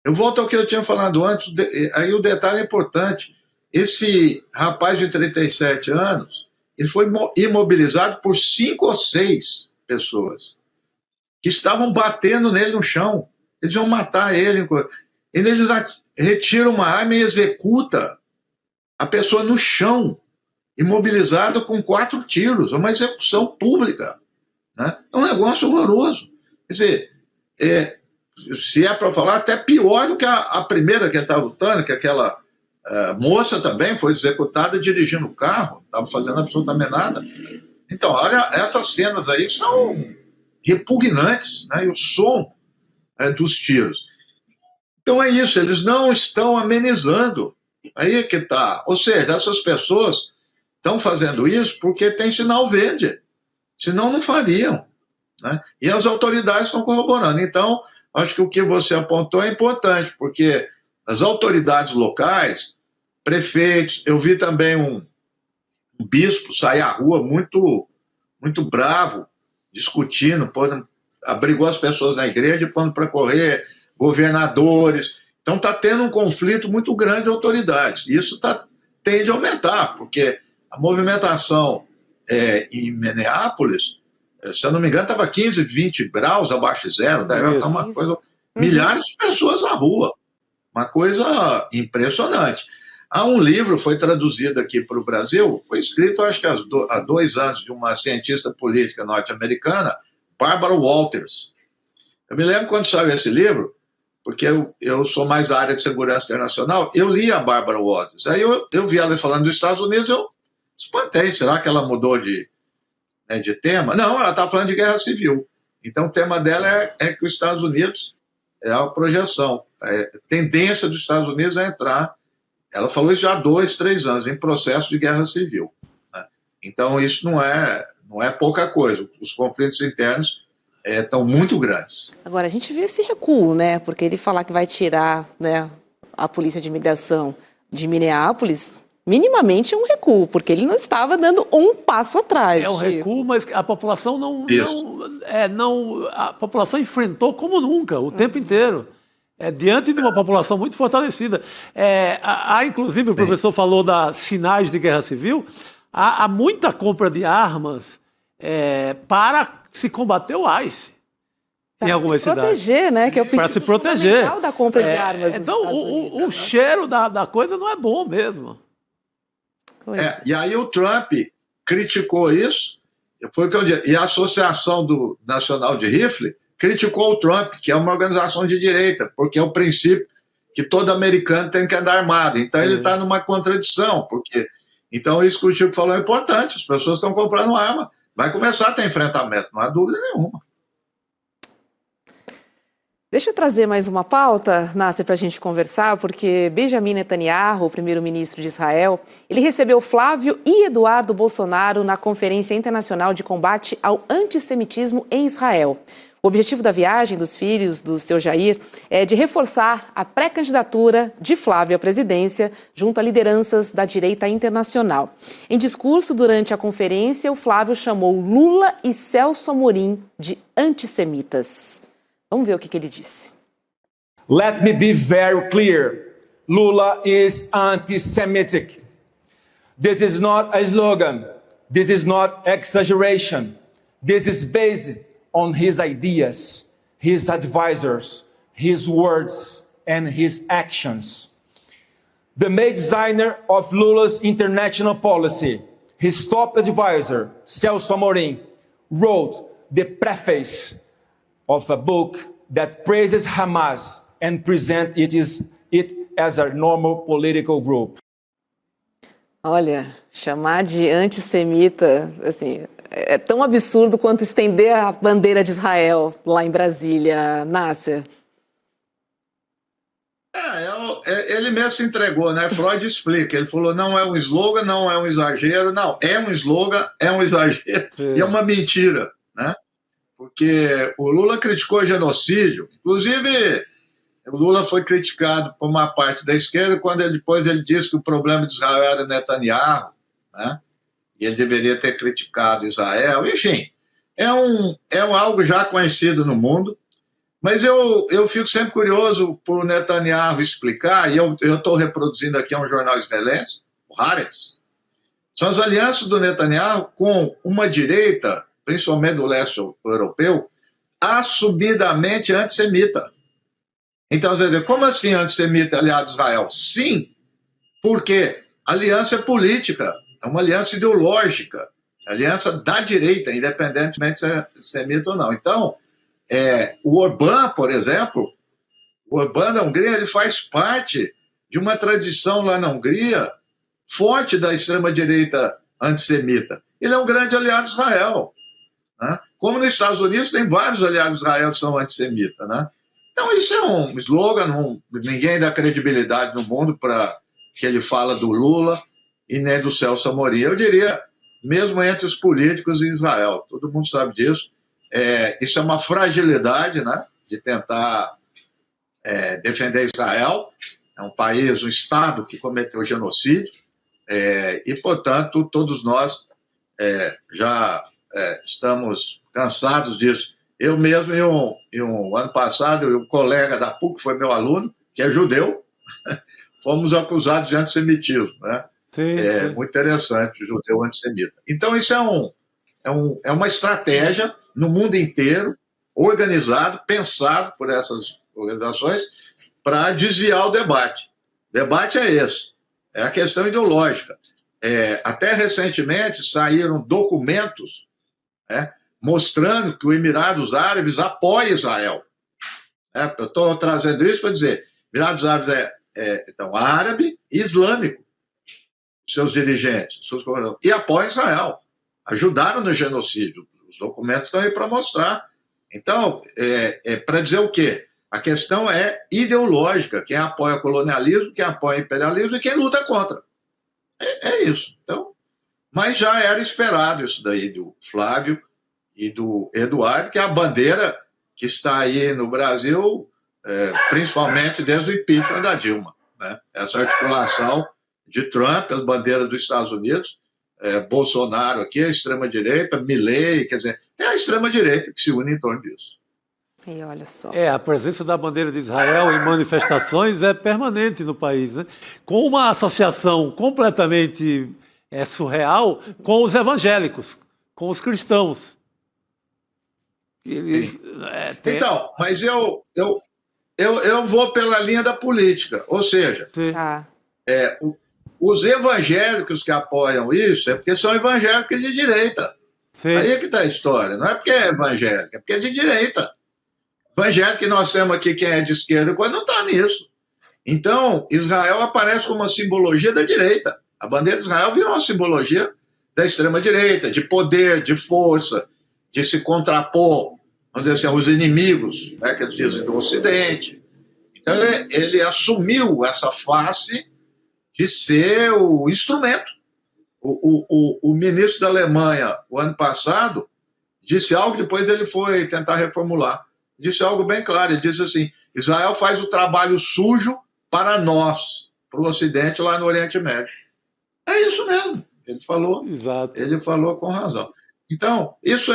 Eu volto ao que eu tinha falado antes, aí o detalhe é importante. Esse rapaz de 37 anos, ele foi imobilizado por 5 ou 6 pessoas que estavam batendo nele no chão. Eles vão matar ele. Eles retiram uma arma e executam a pessoa no chão, imobilizada com 4 tiros. É uma execução pública, né? É um negócio horroroso. Quer dizer, se é para falar, até pior do que a primeira que ele estava lutando, que aquela moça também foi executada dirigindo o carro, estava fazendo absolutamente nada. Então, olha, essas cenas aí são repugnantes, né? E o som dos tiros. Então é isso, eles não estão amenizando. Aí é que está. Ou seja, essas pessoas estão fazendo isso porque tem sinal verde. Senão não fariam, né? E as autoridades estão corroborando. Então, acho que o que você apontou é importante, porque as autoridades locais, prefeitos, eu vi também um bispo sair à rua muito, muito bravo, discutindo, abrigou as pessoas na igreja, pondo para correr, governadores. Então está tendo um conflito muito grande de autoridades. Isso tende a aumentar, porque a movimentação em Minneapolis, se eu não me engano, estava 15, 20 graus abaixo de zero, tá uma coisa, milhares de pessoas na rua. Uma coisa impressionante. Há um livro, foi traduzido aqui para o Brasil, foi escrito, acho que há 2 anos, de uma cientista política norte-americana, Barbara Walters. Eu me lembro quando saiu esse livro, porque eu sou mais da área de segurança internacional, eu li a Barbara Walters. Aí eu vi ela falando dos Estados Unidos, eu espantei, será que ela mudou de tema? Não, ela está falando de guerra civil. Então o tema dela é que os Estados Unidos, é a projeção, a tendência dos Estados Unidos a entrar, ela falou isso já há 2, 3 anos, em processo de guerra civil, né? Então isso não é pouca coisa, os conflitos internos estão muito grandes. Agora, a gente viu esse recuo, né? Porque ele falar que vai tirar, né, a polícia de imigração de Minneapolis, minimamente é um recuo, porque ele não estava dando um passo atrás. É um recuo, mas a população a população enfrentou como nunca, o tempo inteiro. Diante de uma população muito fortalecida. Inclusive, o professor falou das sinais de guerra civil, há muita compra de armas para se combater o ICE. Em algumas cidades. Para se proteger, né? Que é o princípio fundamental da compra de armas nos Então, Estados Unidos, o cheiro da coisa não é bom mesmo. E aí o Trump criticou isso, foi o que eu disse, e a Associação Nacional de Rifle criticou o Trump, que é uma organização de direita, porque é o princípio que todo americano tem que andar armado. Então ele está numa contradição, porque... Então isso que o Chico falou é importante, as pessoas estão comprando arma, vai começar a ter enfrentamento, não há dúvida nenhuma. Deixa eu trazer mais uma pauta, Nasser, para a gente conversar, porque Benjamin Netanyahu, o primeiro-ministro de Israel, ele recebeu Flávio e Eduardo Bolsonaro na Conferência Internacional de Combate ao Antissemitismo em Israel. O objetivo da viagem dos filhos do seu Jair é de reforçar a pré-candidatura de Flávio à presidência junto a lideranças da direita internacional. Em discurso durante a conferência, o Flávio chamou Lula e Celso Amorim de antissemitas. Vamos ver o que ele disse. Let me be very clear. Lula is anti-Semitic. This is not a slogan. This is not exaggeration. This is based on his ideas, his advisors, his words, and his actions. The main designer of Lula's international policy, his top advisor, Celso Amorim, wrote the preface of a book that praises Hamas and presents it as a normal political group. Olha, chamar de antissemita, assim, é tão absurdo quanto estender a bandeira de Israel lá em Brasília, Nasser. Ele mesmo se entregou, né? Freud explica, ele falou, não é um slogan, não é um exagero, não, é um slogan, é um exagero, e é uma mentira, né? Porque o Lula criticou genocídio, inclusive o Lula foi criticado por uma parte da esquerda quando depois ele disse que o problema de Israel era Netanyahu, né? E ele deveria ter criticado Israel, enfim, é algo já conhecido no mundo, mas eu fico sempre curioso por Netanyahu explicar, e eu estou reproduzindo aqui um jornal israelense, o Haaretz, são as alianças do Netanyahu com uma direita, principalmente do leste europeu, assumidamente antissemita. Então, você vai dizer, como assim antissemita aliado a Israel? Sim, porque a aliança é política, é uma aliança ideológica, aliança da direita, independentemente se é semita ou não. Então, o Orbán, por exemplo, o Orbán da Hungria, ele faz parte de uma tradição lá na Hungria forte da extrema-direita antissemita. Ele é um grande aliado de Israel. Né? Como nos Estados Unidos tem vários aliados de Israel que são antissemitas. Né? Então isso é um slogan, ninguém dá credibilidade no mundo para que ele fala do Lula e nem do Celso Amorim. Eu diria, mesmo entre os políticos em Israel, todo mundo sabe disso, isso é uma fragilidade, né, de tentar defender Israel, é um país, um Estado que cometeu genocídio, e, portanto, todos nós já estamos cansados disso. Eu mesmo, em um ano passado, um colega da PUC, foi meu aluno, que é judeu, fomos acusados de antissemitismo. Né? Sim. Muito interessante, judeu antissemita. Então, isso é uma estratégia no mundo inteiro, organizado, pensado por essas organizações, para desviar o debate. O debate é esse, é a questão ideológica. Até recentemente saíram documentos mostrando que o Emirados Árabes apoia Israel. Eu estou trazendo isso para dizer, Emirados Árabes então, árabe e islâmico, seus dirigentes, seus governadores, e apoia Israel. Ajudaram no genocídio. Os documentos estão aí para mostrar. Então, para dizer o quê? A questão é ideológica. Quem apoia colonialismo, quem apoia imperialismo e quem luta contra. É isso. Então, mas já era esperado isso daí do Flávio e do Eduardo, que é a bandeira que está aí no Brasil, principalmente desde o impeachment da Dilma. Né? Essa articulação de Trump, as bandeiras dos Estados Unidos, Bolsonaro aqui, a extrema-direita, Milei, quer dizer, é a extrema-direita que se une em torno disso. E olha só. A presença da bandeira de Israel em manifestações é permanente no país, né? Com uma associação completamente surreal com os evangélicos, com os cristãos. Então, mas eu vou pela linha da política, ou seja, Os evangélicos que apoiam isso é porque são evangélicos de direita. Sim. Aí é que está a história. Não é porque é evangélico, é porque é de direita. Evangélico que nós temos aqui, quem é de esquerda, não está nisso. Então, Israel aparece como uma simbologia da direita. A bandeira de Israel virou uma simbologia da extrema-direita, de poder, de força, de se contrapor, vamos dizer assim, aos inimigos, né, que eles dizem, do Ocidente. Então, ele assumiu essa face de ser o instrumento. O ministro da Alemanha, o ano passado, disse algo, depois ele foi tentar reformular. Disse algo bem claro, ele disse assim, Israel faz o trabalho sujo para nós, para o Ocidente, lá no Oriente Médio. É isso mesmo, ele falou. Exato. Ele falou com razão. Então, isso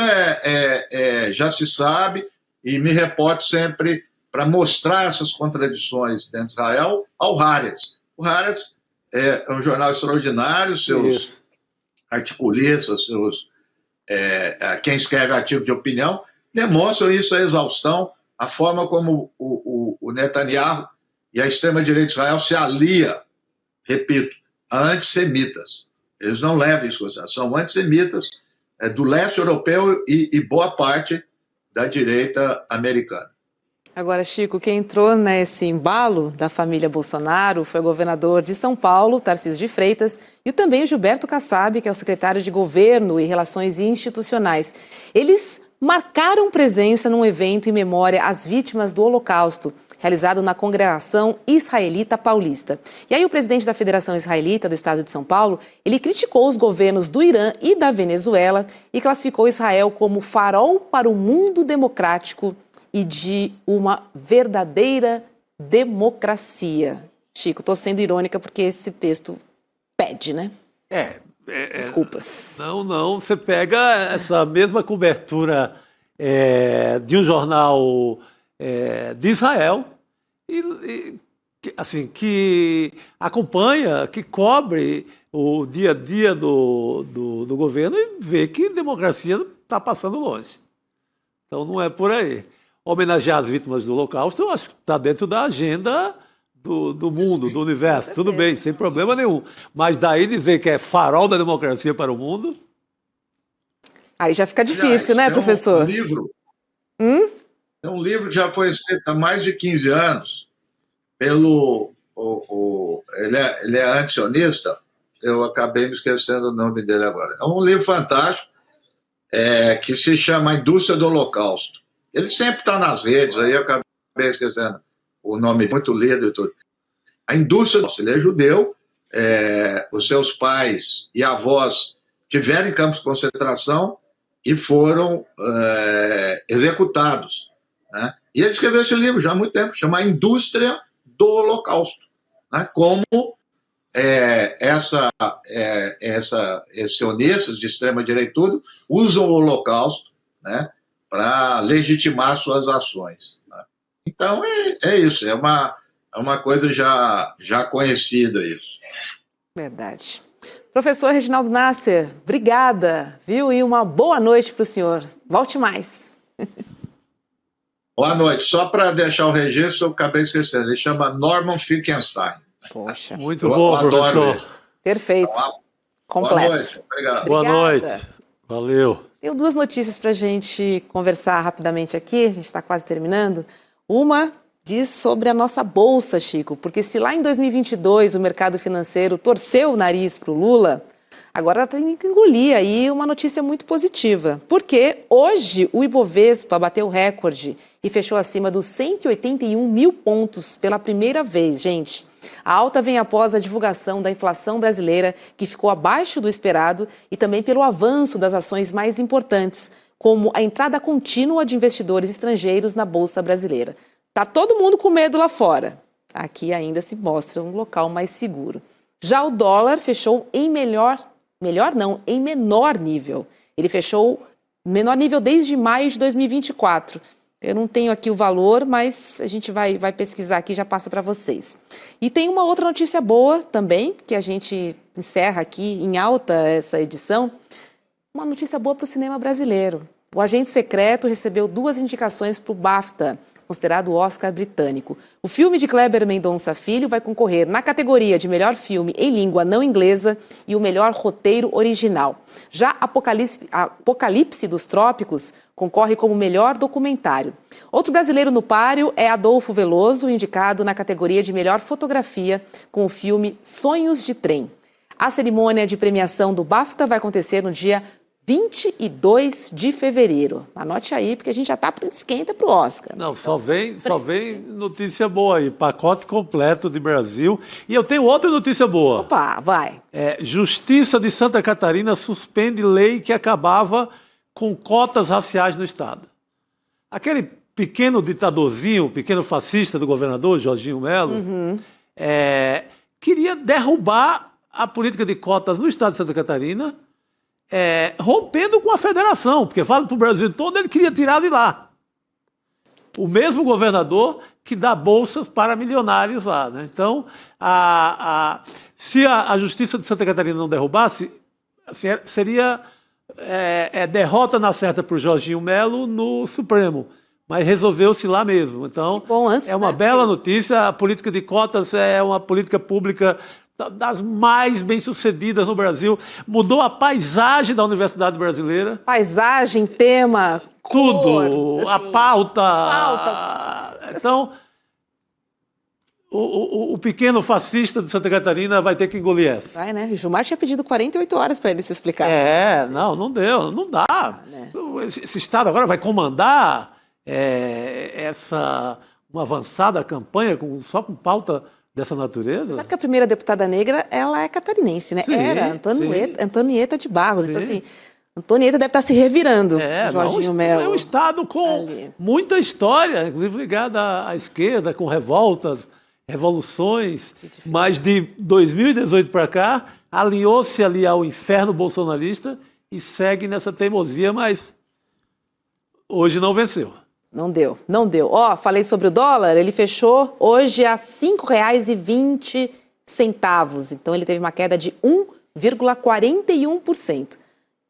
já se sabe, e me reporto sempre para mostrar essas contradições dentro de Israel ao Haaretz. O Haaretz é um jornal extraordinário, seus articulistas, quem escreve artigo de opinião, demonstram isso a exaustão, a forma como o Netanyahu e a extrema-direita de Israel se alia, repito, a antissemitas. Eles não levam isso em consideração, são antissemitas do leste europeu e boa parte da direita americana. Agora, Chico, quem entrou nesse embalo da família Bolsonaro foi o governador de São Paulo, Tarcísio de Freitas, e também o Gilberto Kassab, que é o secretário de Governo e Relações Institucionais. Eles marcaram presença num evento em memória às vítimas do Holocausto, realizado na Congregação Israelita Paulista. E aí o presidente da Federação Israelita do Estado de São Paulo, ele criticou os governos do Irã e da Venezuela e classificou Israel como farol para o mundo democrático e de uma verdadeira democracia. Chico, estou sendo irônica porque esse texto pede, né? Desculpas. Não, você pega essa mesma cobertura de um jornal de Israel assim, que acompanha, que cobre o dia a dia do governo e vê que a democracia está passando longe. Então não é por aí. Homenagear as vítimas do Holocausto, eu acho que está dentro da agenda do mundo, do universo. Tudo bem, sem problema nenhum. Mas daí dizer que é farol da democracia para o mundo... Aí já fica difícil, né, professor? É um livro que já foi escrito há mais de 15 anos pelo... ele é antisionista, eu acabei me esquecendo o nome dele agora. É um livro fantástico que se chama A Indústria do Holocausto. Ele sempre está nas redes, aí eu acabei esquecendo o nome, muito lido e tudo. A indústria, ele é judeu, os seus pais e avós tiveram em campos de concentração e foram executados. Né? E ele escreveu esse livro já há muito tempo, chama A Indústria do Holocausto. Né? Como esses sionistas de extrema-direita tudo usam o Holocausto, né, para legitimar suas ações. Né? Então, é isso, é uma coisa já conhecida isso. Verdade. Professor Reginaldo Nasser, obrigada, viu? E uma boa noite para o senhor. Volte mais. Boa noite. Só para deixar o registro, eu acabei esquecendo, ele chama Norman Finkelstein. Poxa. Muito bom, professor. Perfeito. Completo. Boa noite. Obrigado. Boa noite. Valeu. Tenho duas notícias para a gente conversar rapidamente aqui, a gente está quase terminando. Uma diz sobre a nossa bolsa, Chico, porque se lá em 2022 o mercado financeiro torceu o nariz para o Lula, agora tem que engolir aí uma notícia muito positiva. Porque hoje o Ibovespa bateu recorde e fechou acima dos 181 mil pontos pela primeira vez, gente. A alta vem após a divulgação da inflação brasileira, que ficou abaixo do esperado, e também pelo avanço das ações mais importantes, como a entrada contínua de investidores estrangeiros na Bolsa Brasileira. Está todo mundo com medo lá fora. Aqui ainda se mostra um local mais seguro. Já o dólar fechou em em menor nível. Ele fechou menor nível desde maio de 2024. Eu não tenho aqui o valor, mas a gente vai pesquisar aqui e já passa para vocês. E tem uma outra notícia boa também, que a gente encerra aqui em alta essa edição. Uma notícia boa para o cinema brasileiro. O Agente Secreto recebeu 2 indicações para o BAFTA, considerado o Oscar britânico. O filme de Kleber Mendonça Filho vai concorrer na categoria de melhor filme em língua não inglesa e o melhor roteiro original. Já Apocalipse dos Trópicos concorre como melhor documentário. Outro brasileiro no páreo é Adolfo Veloso, indicado na categoria de melhor fotografia com o filme Sonhos de Trem. A cerimônia de premiação do BAFTA vai acontecer no dia 22 de fevereiro. Anote aí, porque a gente já está esquenta para o Oscar. Não, só vem notícia boa aí, pacote completo de Brasil. E eu tenho outra notícia boa. Opa, vai. Justiça de Santa Catarina suspende lei que acabava com cotas raciais no Estado. Aquele pequeno ditadorzinho, pequeno fascista do governador, Jorginho Melo, queria derrubar a política de cotas no Estado de Santa Catarina, rompendo com a federação, porque fala para o Brasil todo, ele queria tirar de lá. O mesmo governador que dá bolsas para milionários lá, né? Então, se a Justiça de Santa Catarina não derrubasse, seria derrota na certa para o Jorginho Melo no Supremo. Mas resolveu-se lá mesmo. Então, bom, antes, uma bela notícia. A política de cotas é uma política pública das mais bem-sucedidas no Brasil. Mudou a paisagem da Universidade Brasileira. Paisagem, tema, tudo, cor, a pauta. Então, o pequeno fascista de Santa Catarina vai ter que engolir essa. Vai, né? O Gilmar tinha pedido 48 horas para ele se explicar. Não deu, não dá. Esse Estado agora vai comandar uma avançada campanha só com pauta dessa natureza? Sabe que a primeira deputada negra, ela é catarinense, né? Era Antonieta de Barros. Sim. Então, assim, Antonieta deve estar se revirando, Jorginho Melo. É um Estado com muita história, inclusive ligada à esquerda, com revoluções. Mas de 2018 para cá, alinhou-se ali ao inferno bolsonarista e segue nessa teimosia, mas hoje não venceu. Não deu. Falei sobre o dólar, ele fechou hoje a R$ 5,20. Então, ele teve uma queda de 1,41%.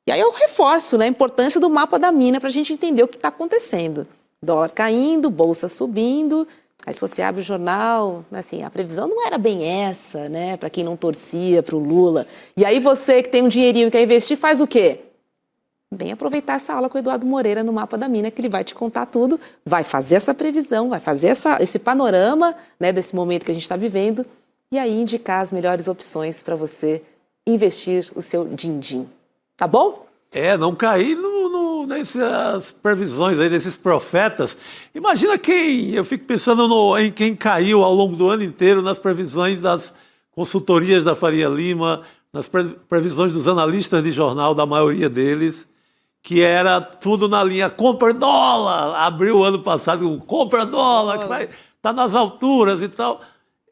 E aí eu reforço, né, a importância do mapa da mina para a gente entender o que está acontecendo. Dólar caindo, bolsa subindo. Aí se você abre o jornal, assim, a previsão não era bem essa, né, para quem não torcia para o Lula. E aí você que tem um dinheirinho e quer investir, faz o quê? Bem aproveitar essa aula com o Eduardo Moreira no Mapa da Mina, que ele vai te contar tudo, vai fazer essa previsão, vai fazer esse panorama, né, desse momento que a gente está vivendo e aí indicar as melhores opções para você investir o seu din-din. Tá bom? Não cair nessas previsões aí desses profetas. Imagina eu fico pensando em quem caiu ao longo do ano inteiro nas previsões das consultorias da Faria Lima, nas previsões dos analistas de jornal, da maioria deles, que era tudo na linha compra dólar, abriu o ano passado, compra dólar, que vai estar nas alturas e tal.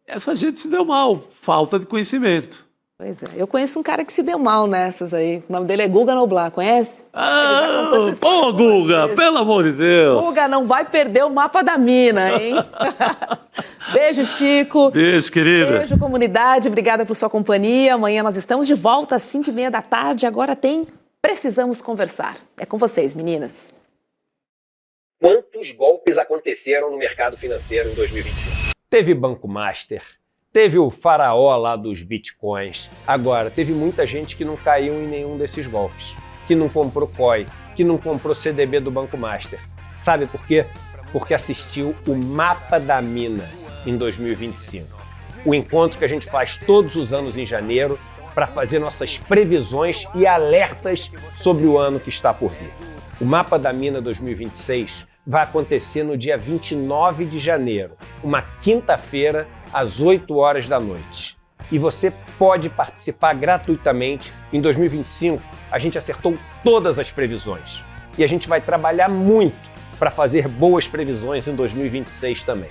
Essa gente se deu mal, falta de conhecimento. Pois é, eu conheço um cara que se deu mal nessas aí, o nome dele é Guga Noblar, conhece? Pô, Guga, pelo amor de Deus. Guga não vai perder o Mapa da Mina, hein? Beijo, Chico. Beijo, querida. Beijo, comunidade, obrigada por sua companhia. Amanhã nós estamos de volta às 5:30 da tarde, agora tem Precisamos Conversar. É com vocês, meninas. Quantos golpes aconteceram no mercado financeiro em 2021? Teve Banco Master, teve o faraó lá dos bitcoins. Agora, teve muita gente que não caiu em nenhum desses golpes, que não comprou COI, que não comprou CDB do Banco Master. Sabe por quê? Porque assistiu o Mapa da Mina em 2025. O encontro que a gente faz todos os anos em janeiro para fazer nossas previsões e alertas sobre o ano que está por vir. O Mapa da Mina 2026 vai acontecer no dia 29 de janeiro, uma quinta-feira, às 8 horas da noite. E você pode participar gratuitamente. Em 2025, a gente acertou todas as previsões. E a gente vai trabalhar muito para fazer boas previsões em 2026 também.